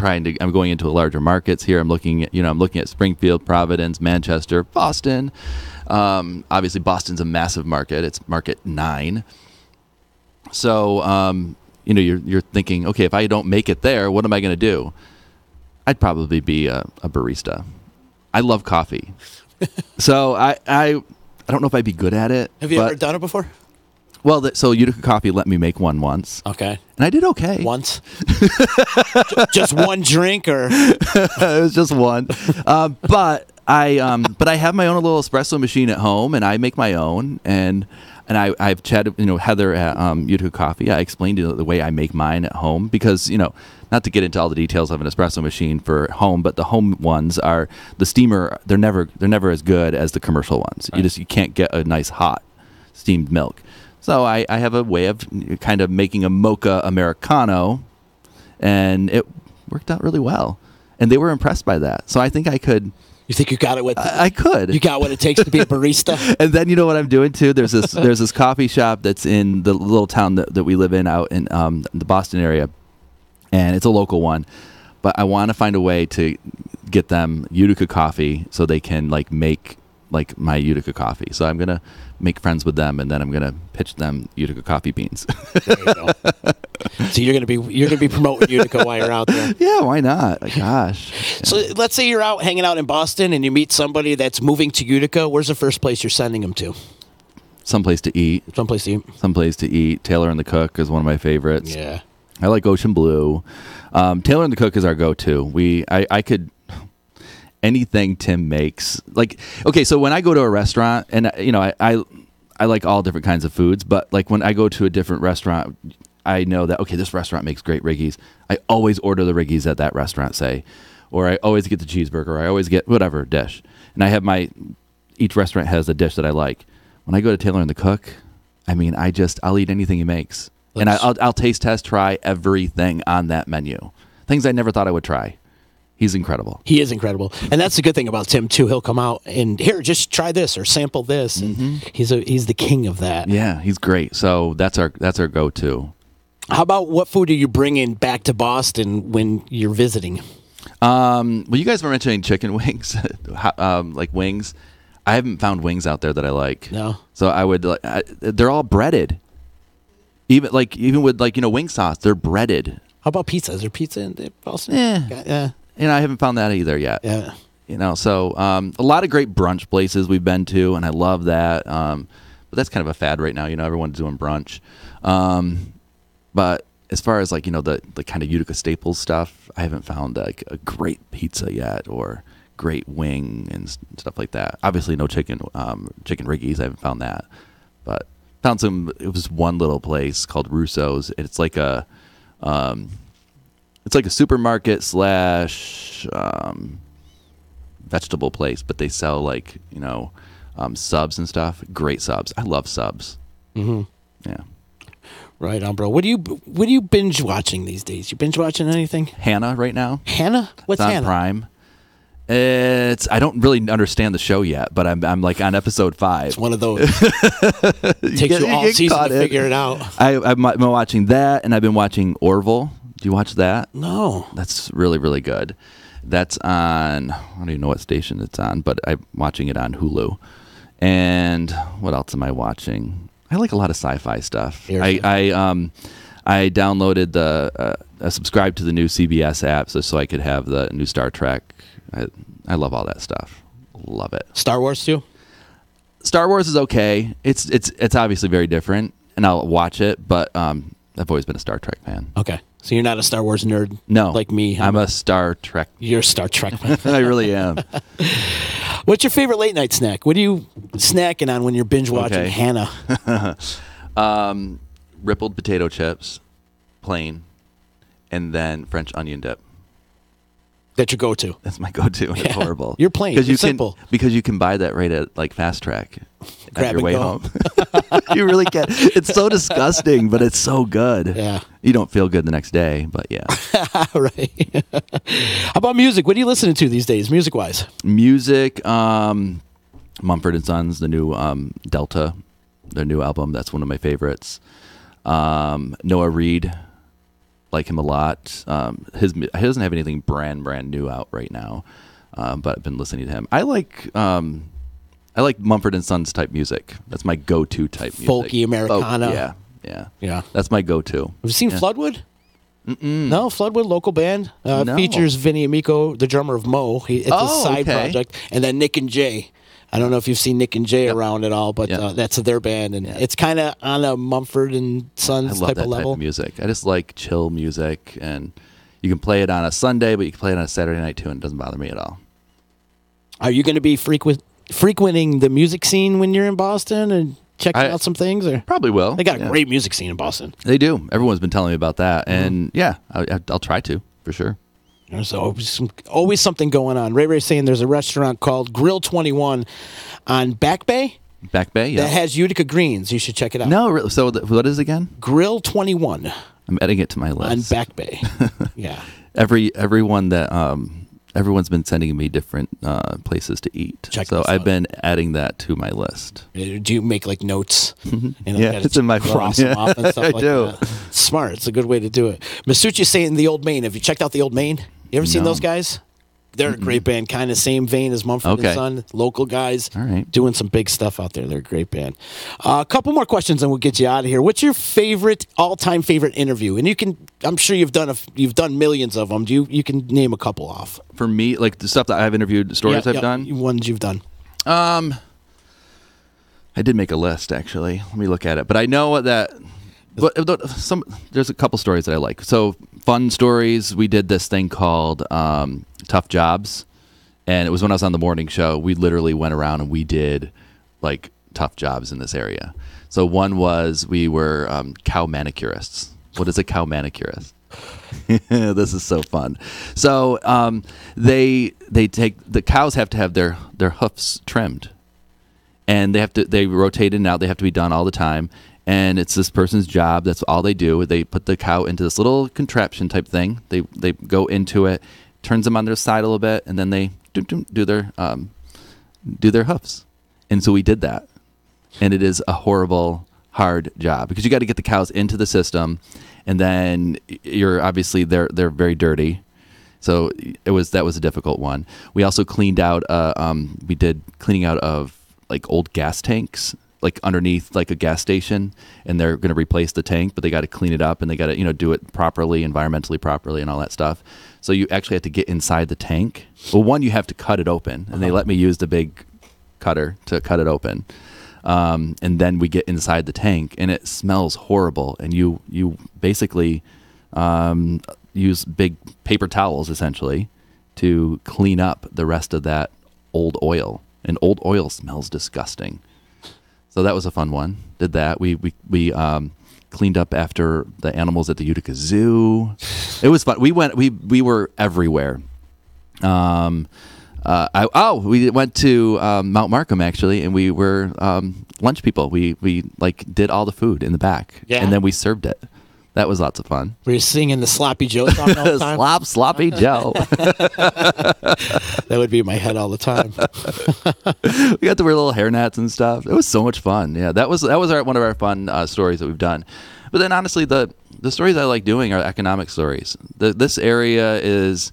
going into larger markets here. I'm looking at Springfield, Providence, Manchester, Boston. Obviously Boston's a massive market. It's market 9. So, you're thinking, okay, if I don't make it there, what am I going to do? I'd probably be a barista. I love coffee. So I don't know if I'd be good at it. Have you ever done it before? Well, so Utica Coffee let me make one once. Okay. And I did okay. Once? Just one drink, or? It was just one. But I have my own little espresso machine at home, and I make my own. And I've chatted, Heather at Utica Coffee. I explained the way I make mine at home because, not to get into all the details of an espresso machine for home, but the home ones are the steamer. They're never as good as the commercial ones. Right. You can't get a nice hot steamed milk. So I have a way of kind of making a mocha Americano, and it worked out really well. And they were impressed by that. So I think I could. You think you got it? I could. You got what it takes to be a barista? And then you know what I'm doing too? There's this coffee shop that's in the little town that we live in out in the Boston area. And it's a local one, but I want to find a way to get them Utica coffee so they can make my Utica coffee. So I'm gonna make friends with them, and then I'm gonna pitch them Utica coffee beans. There you go. So you're gonna be promoting Utica while you're out there. Yeah, why not? Gosh. Yeah. So let's say you're out hanging out in Boston and you meet somebody that's moving to Utica. Where's the first place you're sending them to? Someplace to eat. Someplace to eat. Someplace to eat. Taylor and the Cook is one of my favorites. Yeah. I like Ocean Blue. Taylor and the Cook is our go-to. I could anything Tim makes. So when I go to a restaurant, and I like all different kinds of foods, but when I go to a different restaurant, I know that this restaurant makes great Riggies. I always order the Riggies at that restaurant, or I always get the cheeseburger, or I always get whatever dish. And I have each restaurant has a dish that I like. When I go to Taylor and the Cook, I'll eat anything he makes. And I'll taste test, try everything on that menu. Things I never thought I would try. He's incredible. He is incredible. And that's the good thing about Tim, too. He'll come out and, here, just try this or sample this. And he's the king of that. Yeah, he's great. So that's our go-to. How about what food are you bringing back to Boston when you're visiting? Well, you guys were mentioning chicken wings, wings. I haven't found wings out there that I like. No. So I would they're all breaded. Even with wing sauce, they're breaded. How about pizza? Is there pizza in Boston? Yeah. I haven't found that either yet. Yeah. So a lot of great brunch places we've been to, and I love that. But that's kind of a fad right now. Everyone's doing brunch. But as far as the kind of Utica staples stuff, I haven't found a great pizza yet or great wing and stuff like that. Obviously, no chicken Riggies. I haven't found that, but found some. It was one little place called Russo's. It's like a supermarket / vegetable place, but they sell subs and stuff. Great subs. I love subs. Mm-hmm. Yeah. Right on, bro. What are you binge watching these days? You binge watching anything? Hannah right now. Hannah? What's it's on Hannah? Prime. I don't really understand the show yet, but I'm on episode 5. It's one of those. It takes you all season to figure it out. I've been watching that, and I've been watching Orville. Do you watch that? No. That's really, really good. That's on, I don't even know what station it's on, but I'm watching it on Hulu. And what else am I watching? I like a lot of sci-fi stuff. I downloaded I subscribed to the new CBS app so I could have the new Star Trek. I love all that stuff. Love it. Star Wars too? Star Wars is okay. It's obviously very different, and I'll watch it, but I've always been a Star Trek fan. Okay. So you're not a Star Wars nerd? No. Like me? I'm a Star Trek. You're a Star Trek fan. I really am. What's your favorite late night snack? What are you snacking on when you're binge watching Hannah? Rippled potato chips, plain, and then French onion dip. That's your go-to. That's my go-to. It's horrible. You're plain. It's simple. Because you can buy that right at Fast Track Grab your way go. home. You really can. It's so disgusting, but it's so good. Yeah. You don't feel good the next day, but yeah. Right. How about music? What are you listening to these days, music-wise? Music, Mumford & Sons, the new Delta their new album. That's one of my favorites. Noah Reed, like him a lot. He doesn't have anything brand new out right now, but I've been listening to him. I like Mumford and Sons type music. That's my go-to type music. Folky Americana. Yeah. That's my go-to. Have you seen Floodwood? No, Floodwood, local band. No. Features Vinny Amico, the drummer of Mo. It's a side project. And then Nick and Jay. I don't know if you've seen Nick and Jay around at all, but that's their band. And it's kind of on a Mumford and Sons type of level. Type of music. I just like chill music. And you can play it on a Sunday, but you can play it on a Saturday night too, and it doesn't bother me at all. Are you going to be frequenting the music scene when you're in Boston and checking out some things? Or probably will. They got a great music scene in Boston. They do. Everyone's been telling me about that. And I'll try to, for sure. There's always something going on. Ray's saying there's a restaurant called Grill 21 on Back Bay. Back Bay, yeah. That has Utica greens. You should check it out. No, so what is it again? Grill 21. I'm adding it to my list. On Back Bay. Yeah. Everyone that everyone's been sending me different places to eat. So I've been adding that to my list. Do you make like notes? And it's in my phone. Cross them off and stuff I like do. that. Smart. It's a good way to do it. Masucci's saying the Old Main. Have you checked out the Old Main? You ever seen those guys? They're a great band, kind of same vein as Mumford and Son. Local guys, doing some big stuff out there. They're a great band. A couple more questions, and we'll get you out of here. What's your all-time favorite interview? And you can, I'm sure you've done millions of them. You can name a couple off. For me, like the stuff that I've interviewed, the stories I've done, ones you've done. I did make a list actually. Let me look at it. But I know that. But there's a couple stories that I like. So fun stories. We did this thing called Tough Jobs, and it was when I was on the morning show. We literally went around and we did like tough jobs in this area. So one was we were cow manicurists. What is a cow manicurist? This is so fun. So they take the cows have to have their hoofs trimmed, and they rotate in and out. They have to be done all the time. And it's this person's job. That's all they do. They put the cow into this little contraption type thing. They go into it, turns them on their side a little bit, and then they do their hoofs. And so we did that. And it is a horrible, hard job because you got to get the cows into the system, and then they're very dirty. So that was a difficult one. We also cleaned out. We did cleaning out of like old gas tanks, like underneath like a gas station, and they're going to replace the tank, but they got to clean it up and they got to do it properly, environmentally properly, and all that stuff. So you actually have to get inside the tank. Well, one, you have to cut it open, and they let me use the big cutter to cut it open, and then we get inside the tank, and it smells horrible. And you basically use big paper towels essentially to clean up the rest of that old oil, and old oil smells disgusting. So that was a fun one. Did that. We cleaned up after the animals at the Utica Zoo. It was fun. We were everywhere. We went to Mount Markham actually, and we were lunch people. We like did all the food in the back, and then we served it. That was lots of fun. Were you singing the Sloppy Joe song all the time? Sloppy Joe. That would be in my head all the time. We got to wear little hairnets and stuff. It was so much fun. Yeah, that was one of our fun stories that we've done. But then honestly, the stories I like doing are economic stories. This area is,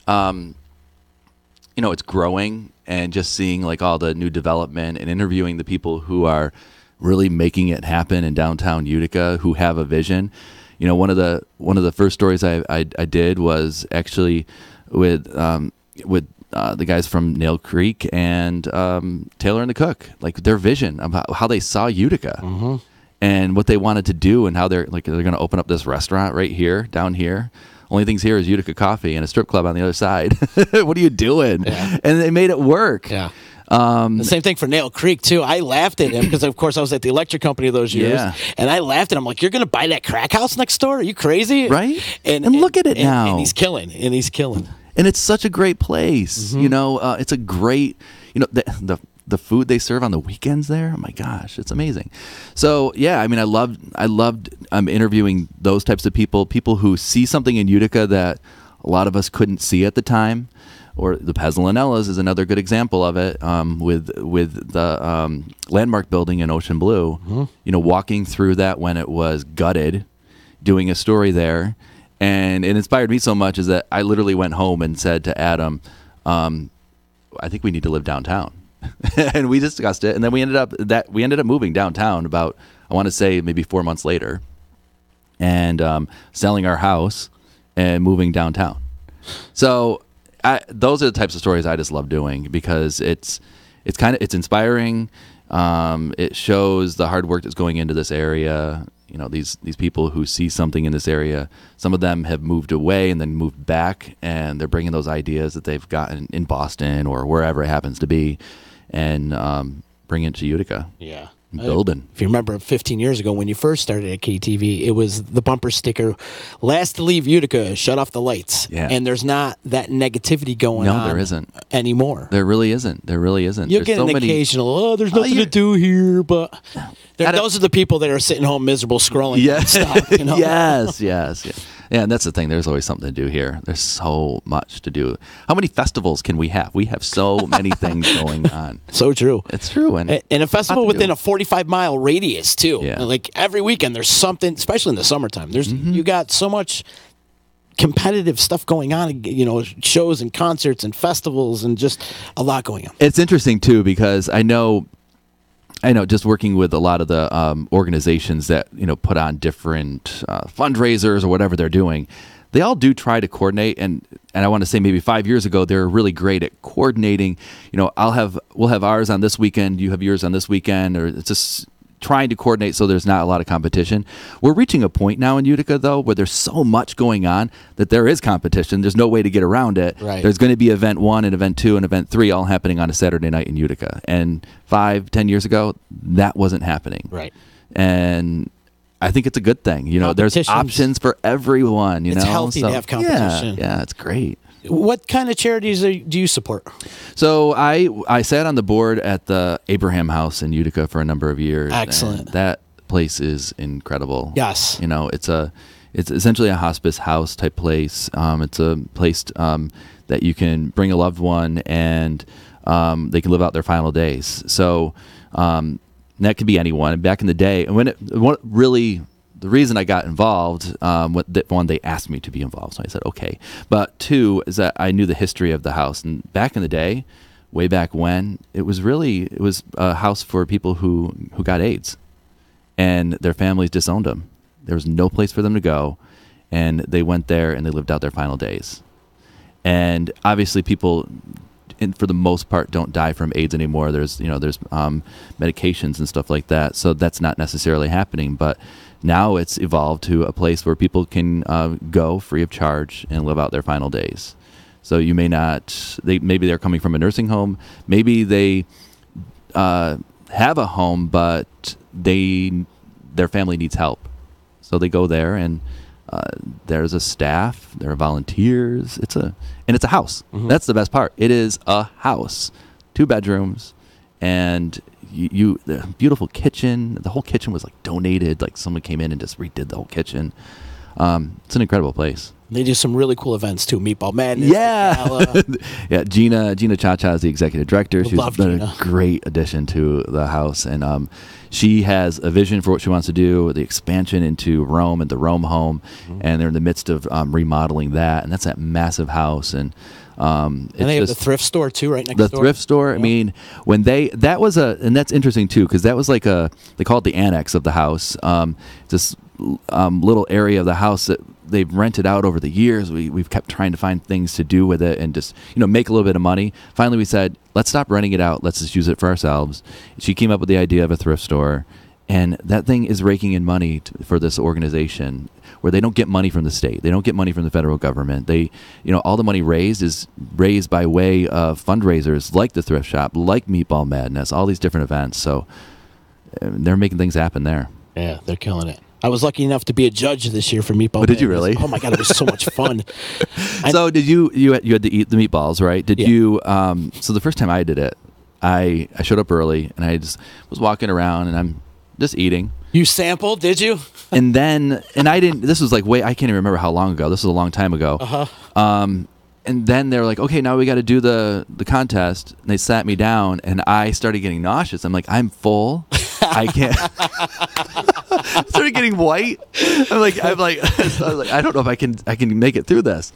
it's growing, and just seeing like all the new development and interviewing the people who are really making it happen in downtown Utica, who have a vision. One of the first stories I did was actually with the guys from Nail Creek and Taylor and the Cook, like their vision about how they saw Utica and what they wanted to do, and how they're going to open up this restaurant right here, down here. Only things here is Utica Coffee and a strip club on the other side. What are you doing? Yeah. And they made it work. Yeah. The same thing for Nail Creek too. I laughed at him because, of course, I was at the electric company those years, and I laughed at him like, "You're going to buy that crack house next door? Are you crazy?" Right? And look at it now. And he's killing. And it's such a great place. It's a great. The food they serve on the weekends there. Oh my gosh, it's amazing. So yeah, I mean, I loved interviewing those types of people who see something in Utica that a lot of us couldn't see at the time. Or the Pezzolinellas is another good example of it, with the Landmark building in Ocean Blue. Walking through that when it was gutted, doing a story there, and it inspired me so much is that I literally went home and said to Adam, I think we need to live downtown. And we discussed it, and then we ended up moving downtown about, I want to say, maybe 4 months later, and selling our house and moving downtown. So those are the types of stories I just love doing, because it's inspiring. It shows the hard work that's going into this area. These people who see something in this area, some of them have moved away and then moved back, and they're bringing those ideas that they've gotten in Boston or wherever it happens to be, and bringing it to Utica. Yeah. Building. If you remember 15 years ago when you first started at KTV, it was the bumper sticker, last to leave Utica, shut off the lights. Yeah. And there's not that negativity going on. No, there isn't. Anymore. There really isn't. You'll get an occasional, there's nothing to do here, but those are the people that are sitting home miserable scrolling. Yeah. Stuff, Yes. Yeah, and that's the thing. There's always something to do here. There's so much to do. How many festivals can we have? We have so many things going on. So true. It's true. And a festival within a 45-mile radius, too. Yeah. Like every weekend, there's something, especially in the summertime. You got so much competitive stuff going on, shows and concerts and festivals and just a lot going on. It's interesting, too, because I know just working with a lot of the organizations that put on different fundraisers or whatever they're doing, they all do try to coordinate. And I want to say maybe 5 years ago, they were really great at coordinating. We'll have ours on this weekend, you have yours on this weekend, or it's just trying to coordinate so there's not a lot of competition. We're reaching a point now in Utica, though, where there's so much going on that there is competition. There's no way to get around it. Right. There's going to be event 1 and event 2 and event 3 all happening on a Saturday night in Utica. And 5-10 years ago, that wasn't happening. Right. And I think it's a good thing. There's options for everyone. It's healthy to have competition. Yeah, it's great. What kind of charities do you support? So I sat on the board at the Abraham House in Utica for a number of years. Excellent. That place is incredible. Yes. It's essentially a hospice house type place. It's a place that you can bring a loved one and they can live out their final days. So that could be anyone. And back in the day, the reason I got involved, one, they asked me to be involved, so I said, okay. But 2 is that I knew the history of the house. And back in the day, way back when, it was a house for people who got AIDS. And their families disowned them. There was no place for them to go. And they went there and they lived out their final days. And obviously people, for the most part, don't die from AIDS anymore. There's medications and stuff like that. So that's not necessarily happening. But now it's evolved to a place where people can go free of charge and live out their final days. So you may not, maybe they're coming from a nursing home. Maybe they have a home, but their family needs help. So they go there and there's a staff, there are volunteers. It's a house. Mm-hmm. That's the best part. It is a house, 2 bedrooms, and the beautiful kitchen. The whole kitchen was donated. Someone came in and just redid the whole kitchen. It's an incredible place. They do some really cool events too. Meatball Madness. Yeah. Yeah. Gina Cha-Cha is the executive director. She's been a great addition to the house. And she has a vision for what she wants to do, the expansion into Rome and the Rome home. Mm-hmm. And they're in the midst of remodeling that. And that's that massive house. And they have the thrift store too, right next door. The thrift store. Yeah. I mean, and that's interesting too, because that was they call it the annex of the house. This little area of the house that they've rented out over the years. We've kept trying to find things to do with it and just make a little bit of money. Finally, we said, let's stop renting it out. Let's just use it for ourselves. She came up with the idea of a thrift store, and that thing is raking in money for this organization, where they don't get money from the state. They don't get money from the federal government. They, all the money raised is raised by way of fundraisers like the thrift shop, like Meatball Madness, all these different events. So they're making things happen there. Yeah, they're killing it. I was lucky enough to be a judge this year for Meatball Madness. Did you really? Oh my God, it was so much fun. So did you had to eat the meatballs, right? Did you, so the first time I did it, I showed up early and I just was walking around and I'm just eating. You sampled, did you? And I didn't, this was I can't even remember how long ago. This was a long time ago. Uh-huh. And then they're like, okay, now we got to do the contest. And they sat me down, and I started getting nauseous. I'm like, I'm full. I can't. I started getting white. I'm like, I was like, I don't know if I can make it through this.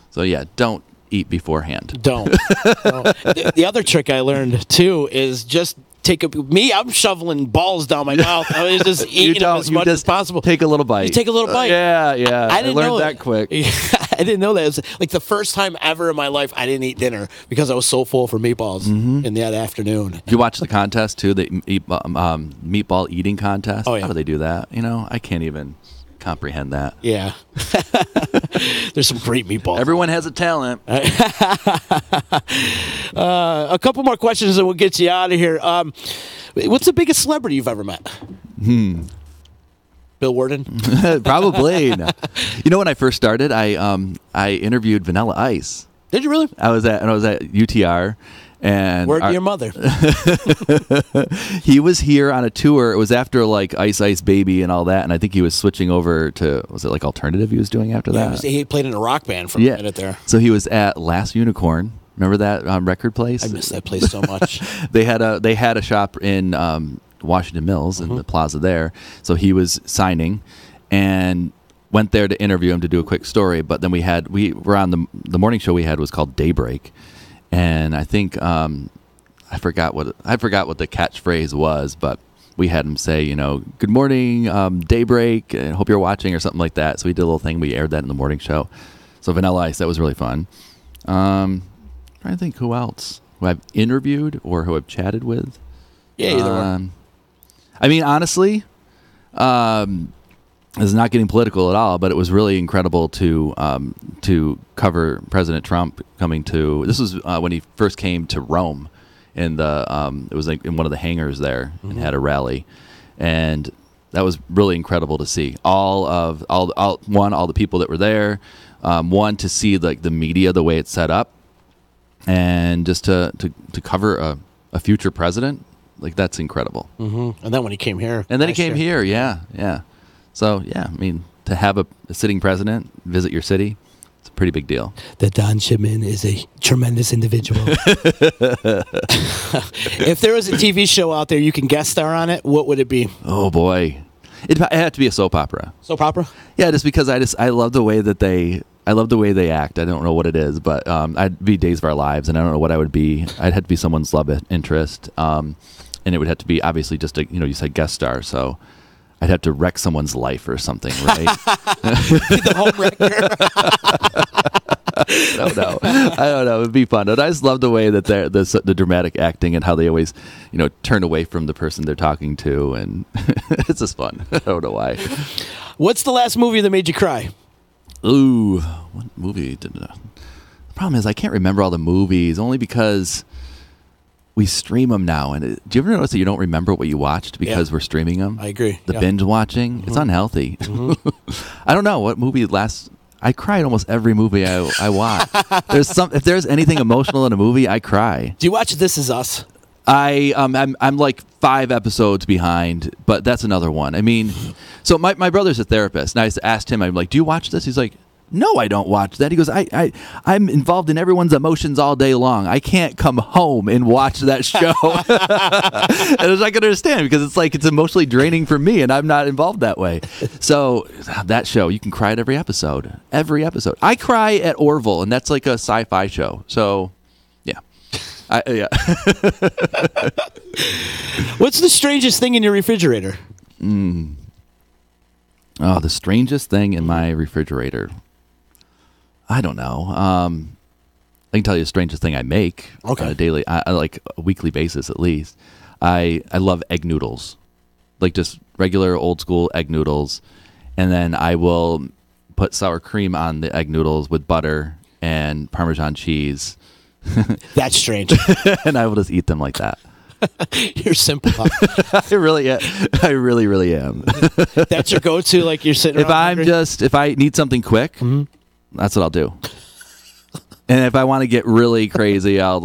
So yeah, don't eat beforehand. Don't. The other trick I learned too is just I'm shoveling balls down my mouth. I was just eating them as much as possible. Take a little bite. You take a little bite. Yeah. I didn't learned know that quick. I didn't know that. It was like the first time ever in my life I didn't eat dinner because I was so full for meatballs in that afternoon. You watch the contest too, the meatball eating contest? Oh, yeah. How do they do that? I can't even comprehend that. Yeah. There's some great meatballs. Everyone has a talent. A couple more questions and we'll get you out of here. What's the biggest celebrity you've ever met? Bill Worden? Probably. When I first started, I interviewed Vanilla Ice. Did you really? I was at UTR. And word to your mother. He was here on a tour. It was after like Ice Ice Baby and all that, and I think he was switching over to, was it like alternative he was doing after that? He played in a rock band for a minute there. So he was at Last Unicorn. Remember that record place? I miss that place so much. They had a shop in Washington Mills in the plaza there. So he was signing and went there to interview him to do a quick story. But then we were on the morning show we had was called Daybreak. And I think I forgot what the catchphrase was, but we had him say, good morning, Daybreak, and hope you're watching or something like that. So we did a little thing. We aired that in the morning show. So Vanilla Ice, that was really fun. Trying to think who else who I've interviewed or who I've chatted with. Yeah, either one. I mean, honestly, this is not getting political at all, but it was really incredible to cover President Trump coming to. This was when he first came to Rome, in it was like in one of the hangars there, and had a rally, and that was really incredible to see. All the people that were there, to see like the media, the way it's set up, and just to cover a future president, like that's incredible. Mm-hmm. And then when he came here, yeah. So, yeah, I mean, to have a sitting president visit your city, it's a pretty big deal. The Don Shipman is a tremendous individual. If there was a TV show out there you can guest star on it, what would it be? Oh, boy. It'd have to be a soap opera. Soap opera? Yeah, just because I love the way that they act. I don't know what it is, but I'd be Days of Our Lives, and I don't know what I would be. I'd have to be someone's love interest, and it would have to be obviously just you said guest star, so I'd have to wreck someone's life or something, right? The home wrecker. I don't know. It'd be fun. And I just love the way that the dramatic acting and how they always, turn away from the person they're talking to, and it's just fun. I don't know why. What's the last movie that made you cry? Ooh, what movie did? The problem is I can't remember all the movies, only because we stream them now. And do you ever notice that you don't remember what you watched because we're streaming them? I agree. The binge watching, it's unhealthy. I don't know what movie I cried almost every movie I watch. If there's anything emotional in a movie, I cry. Do you watch This Is Us? I'm like 5 episodes behind, but that's another one. I mean, so my brother's a therapist, and I asked him, I'm like, do you watch this? He's like, no, I don't watch that. He goes, I'm involved in everyone's emotions all day long. I can't come home and watch that show. And I can understand, because it's emotionally draining for me, and I'm not involved that way. So that show, you can cry at every episode. Every episode. I cry at Orville, and that's like a sci-fi show. So, yeah. What's the strangest thing in your refrigerator? Oh, the strangest thing in my refrigerator. I don't know. I can tell you the strangest thing I make on a daily, like a weekly basis at least. I love egg noodles, like just regular old school egg noodles, and then I will put sour cream on the egg noodles with butter and Parmesan cheese. That's strange. And I will just eat them like that. You're simple. Huh? I really am. That's your go-to, like you're sitting around if I need something quick, that's what I'll do. And if I want to get really crazy, I'll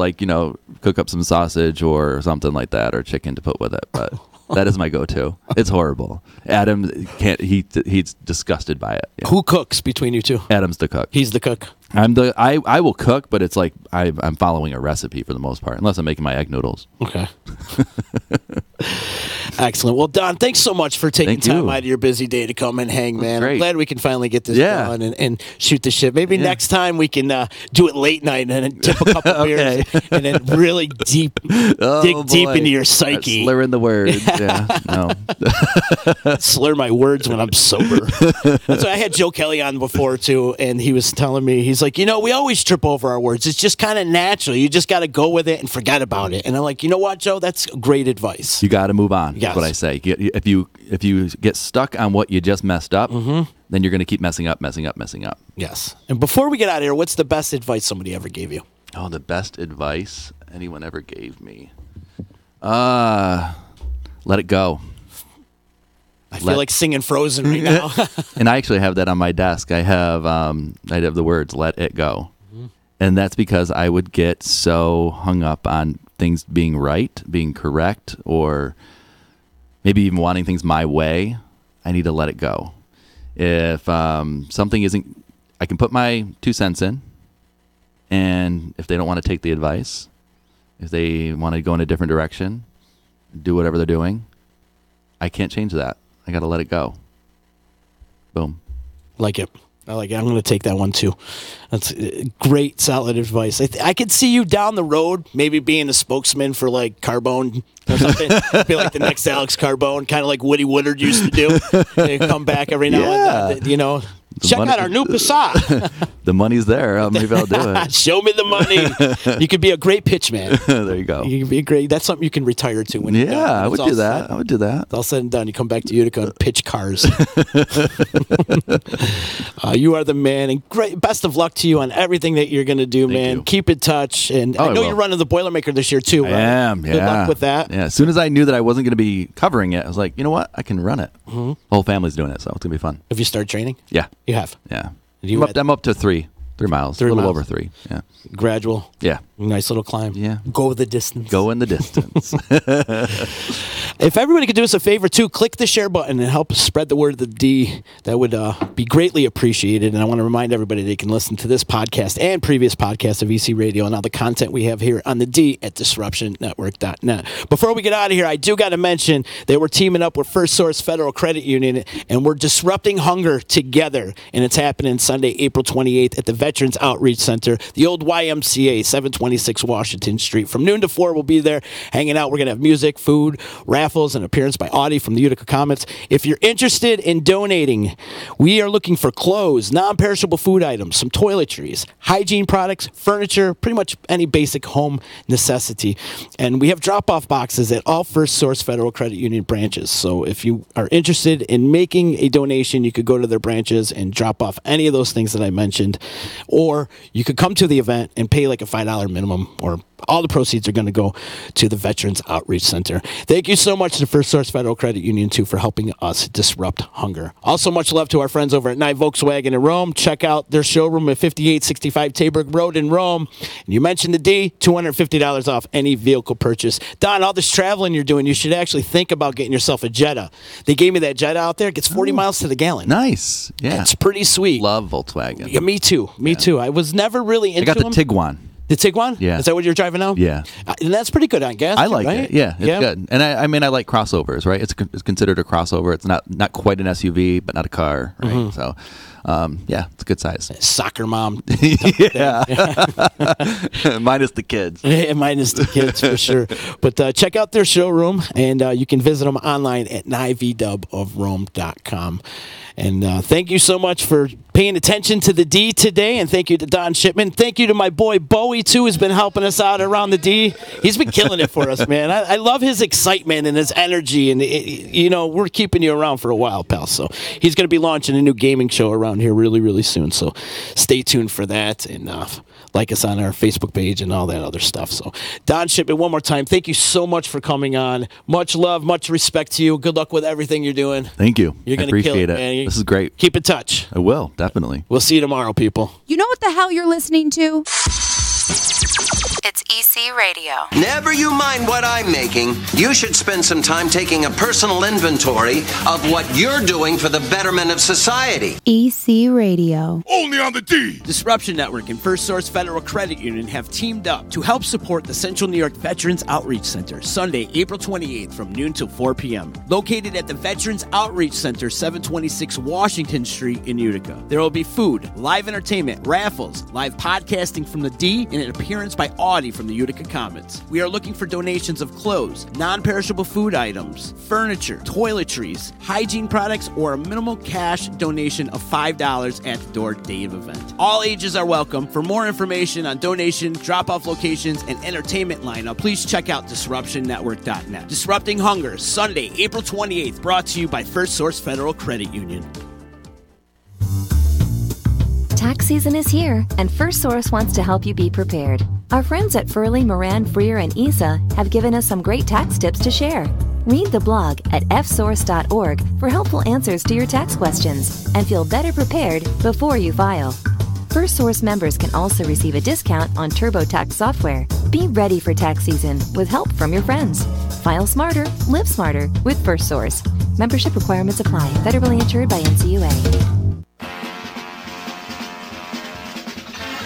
cook up some sausage or something like that, or chicken to put with it. But That is my go-to. It's horrible. Adam can't. He's disgusted by it. Yeah. Who cooks between you two? Adam's the cook. He's the cook. I will cook, but it's like I'm following a recipe for the most part, unless I'm making my egg noodles. Okay. Excellent. Well, Don, thanks so much for taking time out of your busy day to come and hang, man. I'm glad we can finally get this done and shoot the shit. Maybe next time we can do it late night and then tip a couple beers and then really dig deep into your psyche. Slurring the words. Yeah. No. Slur my words when I'm sober. So I had Joe Kelly on before too, and he was telling me, he's like, we always trip over our words. It's just kind of natural. You just got to go with it and forget about it. And I'm like, you know what, Joe? That's great advice. You got to move on. Yes. That's what I say. If you get stuck on what you just messed up, then you're going to keep messing up. Yes. And before we get out of here, what's the best advice somebody ever gave you? Oh, the best advice anyone ever gave me. Let it go. I feel like singing Frozen right now. And I actually have that on my desk. I have the words "let it go," and that's because I would get so hung up on things being right, being correct, or maybe even wanting things my way. I need to let it go. If something isn't, I can put my 2 cents in, and if they don't want to take the advice, if they want to go in a different direction, do whatever they're doing, I can't change that. I got to let it go. Boom. Like it. I like it. I'm going to take that one too. That's great, solid advice. I could see you down the road, maybe being a spokesman for like Carbone or something. Be like the next Alex Carbone, kind of like Woody Woodard used to do. They come back every now and then, check out our new Passat. The money's there. Maybe I'll do it. Show me the money. You could be a great pitch man. There you go. You can be great. That's something you can retire to when you're done. I would do that. I would do that. It's all said and done. You come back to Utica and pitch cars. You are the man, and great. Best of luck to you on everything that you're going to do, man. You. Keep in touch, and I know you're running the Boilermaker this year too. Right? I am. Yeah. Good luck with that. Yeah. As soon as I knew that I wasn't going to be covering it, I was like, you know what? I can run it. The whole family's doing it, so it's going to be fun. Have you started training? Yeah. You have. Yeah. I'm up to 3 miles. 3 miles. Over 3. Yeah. Gradual. Yeah. Nice little climb. Yeah. Go the distance. Go in the distance. If everybody could do us a favor too, click the share button and help spread the word of the D. That would be greatly appreciated. And I want to remind everybody they can listen to this podcast and previous podcasts of EC Radio and all the content we have here on the D at DisruptionNetwork.net. Before we get out of here, I do got to mention that we're teaming up with First Source Federal Credit Union, and we're disrupting hunger together. And it's happening Sunday, April 28th at the Veterans Outreach Center, the old YMCA, 726 Washington Street. From noon to 4, we'll be there hanging out. We're going to have music, food, raffles, and appearance by Audie from the Utica Comets. If you're interested in donating, we are looking for clothes, non-perishable food items, some toiletries, hygiene products, furniture, pretty much any basic home necessity. And we have drop-off boxes at all First Source Federal Credit Union branches. So if you are interested in making a donation, you could go to their branches and drop off any of those things that I mentioned. Or you could come to the event and pay like a $5 minimum, or all the proceeds are going to go to the Veterans Outreach Center. Thank you so much to First Source Federal Credit Union, too, for helping us disrupt hunger. Also, much love to our friends over at Nye Volkswagen in Rome. Check out their showroom at 5865 Taberg Road in Rome. And you mentioned the D, $250 off any vehicle purchase. Don, all this traveling you're doing, you should actually think about getting yourself a Jetta. They gave me that Jetta out there. It gets 40 miles to the gallon. Nice. Yeah. It's pretty sweet. Love Volkswagen. Yeah, me too. Me too. I was never really into them. I got the Tiguan. The Tiguan? Yeah. Is that what you're driving now? Yeah. And that's pretty good on gas. I like right? it. Yeah, it's good. And I mean, I like crossovers, right? It's considered a crossover. It's not quite an SUV, but not a car, right? Mm-hmm. So, yeah, it's a good size. Soccer mom. Yeah. Minus the kids. Minus the kids, for sure. But check out their showroom, and you can visit them online at nyvdubofrome.com. And thank you so much for paying attention to the D today, and thank you to Don Shipman. Thank you to my boy Bowie, too, who's been helping us out around the D. He's been killing it for us, man. I love his excitement and his energy, and, we're keeping you around for a while, pal. So he's going to be launching a new gaming show around here really, really soon. So stay tuned for that, and like us on our Facebook page and all that other stuff. So Don Shipman, one more time, thank you so much for coming on. Much love, much respect to you. Good luck with everything you're doing. Thank you. You're going to appreciate kill it, man. This is great. Keep in touch. I will, definitely. We'll see you tomorrow, people. You know what the hell you're listening to? It's EC Radio. Never you mind what I'm making. You should spend some time taking a personal inventory of what you're doing for the betterment of society. EC Radio. Only on the D. Disruption Network and First Source Federal Credit Union have teamed up to help support the Central New York Veterans Outreach Center Sunday, April 28th from noon till 4 p.m. Located at the Veterans Outreach Center, 726 Washington Street in Utica. There will be food, live entertainment, raffles, live podcasting from the D, and an appearance by Audie from the Utica Comets. We are looking for donations of clothes, non-perishable food items, furniture, toiletries, hygiene products, or a minimal cash donation of $5 at the door day of event. All ages are welcome. For more information on donation, drop-off locations, and entertainment lineup, please check out DisruptionNetwork.net. Disrupting Hunger, Sunday, April 28th, brought to you by First Source Federal Credit Union. Tax season is here, and First Source wants to help you be prepared. Our friends at Furley, Moran, Freer, and ESA have given us some great tax tips to share. Read the blog at fsource.org for helpful answers to your tax questions and feel better prepared before you file. First Source members can also receive a discount on TurboTax software. Be ready for tax season with help from your friends. File smarter, live smarter with First Source. Membership requirements apply. Federally insured by NCUA.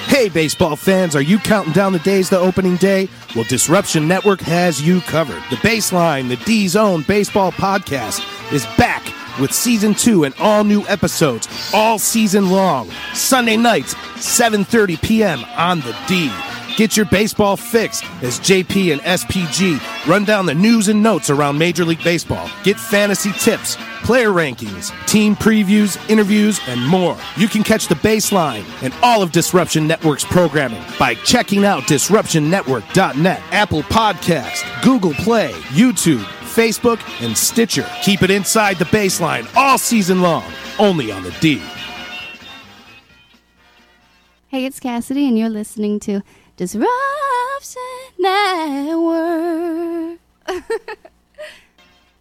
Hey, baseball fans, are you counting down the days to opening day? Well, Disruption Network has you covered. The Baseline, the D's own baseball podcast, is back with Season 2 and all new episodes all season long. Sunday nights, 7:30 p.m. on the D. Get your baseball fix as JP and SPG run down the news and notes around Major League Baseball. Get fantasy tips, player rankings, team previews, interviews, and more. You can catch the Baseline and all of Disruption Network's programming by checking out DisruptionNetwork.net, Apple Podcast, Google Play, YouTube, Facebook, and Stitcher. Keep it inside the Baseline all season long, only on the D. Hey, it's Cassidy, and you're listening to Disruption Network.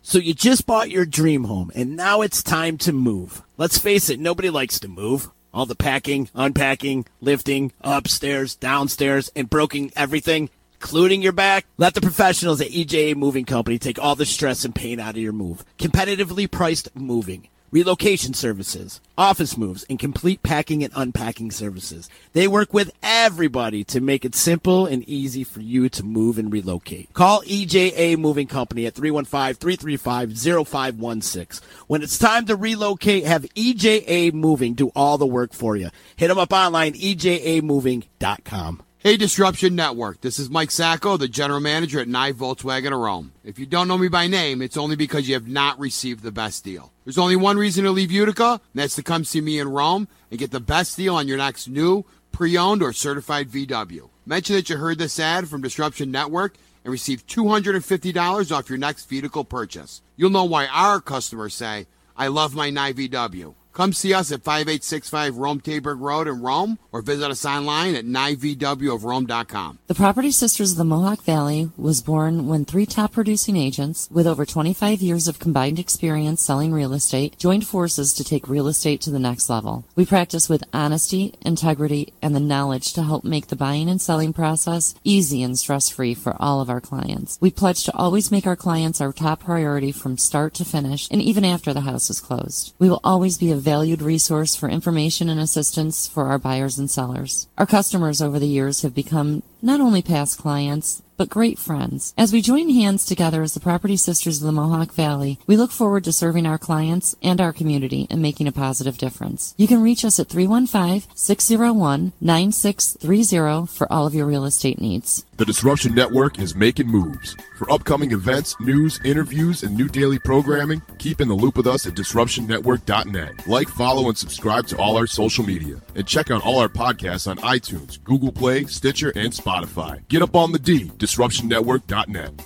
So you just bought your dream home, and now it's time to move. Let's face it, nobody likes to move. All the packing, unpacking, lifting, upstairs, downstairs, and broking everything, including your back. Let the professionals at EJA Moving Company take all the stress and pain out of your move. Competitively priced moving, relocation services, office moves, and complete packing and unpacking services. They work with everybody to make it simple and easy for you to move and relocate. Call EJA Moving Company at 315-335-0516. When it's time to relocate, have EJA Moving do all the work for you. Hit them up online, ejamoving.com. Hey, Disruption Network. This is Mike Sacco, the general manager at Nye Volkswagen of Rome. If you don't know me by name, it's only because you have not received the best deal. There's only one reason to leave Utica, and that's to come see me in Rome and get the best deal on your next new, pre-owned, or certified VW. Mention that you heard this ad from Disruption Network and receive $250 off your next vehicle purchase. You'll know why our customers say, I love my Nye VW. Come see us at 5865 Rome Taberg Road in Rome, or visit us online at nyvwofrome.com. The Property Sisters of the Mohawk Valley was born when 3 top producing agents with over 25 years of combined experience selling real estate joined forces to take real estate to the next level. We practice with honesty, integrity, and the knowledge to help make the buying and selling process easy and stress-free for all of our clients. We pledge to always make our clients our top priority from start to finish, and even after the house is closed. We will always be a valued resource for information and assistance for our buyers and sellers. Our customers over the years have become not only past clients, but great friends. As we join hands together as the Property Sisters of the Mohawk Valley, we look forward to serving our clients and our community and making a positive difference. You can reach us at 315-601-9630 for all of your real estate needs. The Disruption Network is making moves. For upcoming events, news, interviews, and new daily programming, keep in the loop with us at DisruptionNetwork.net. Like, follow, and subscribe to all our social media. And check out all our podcasts on iTunes, Google Play, Stitcher, and Spotify. Get up on the D, DisruptionNetwork.net.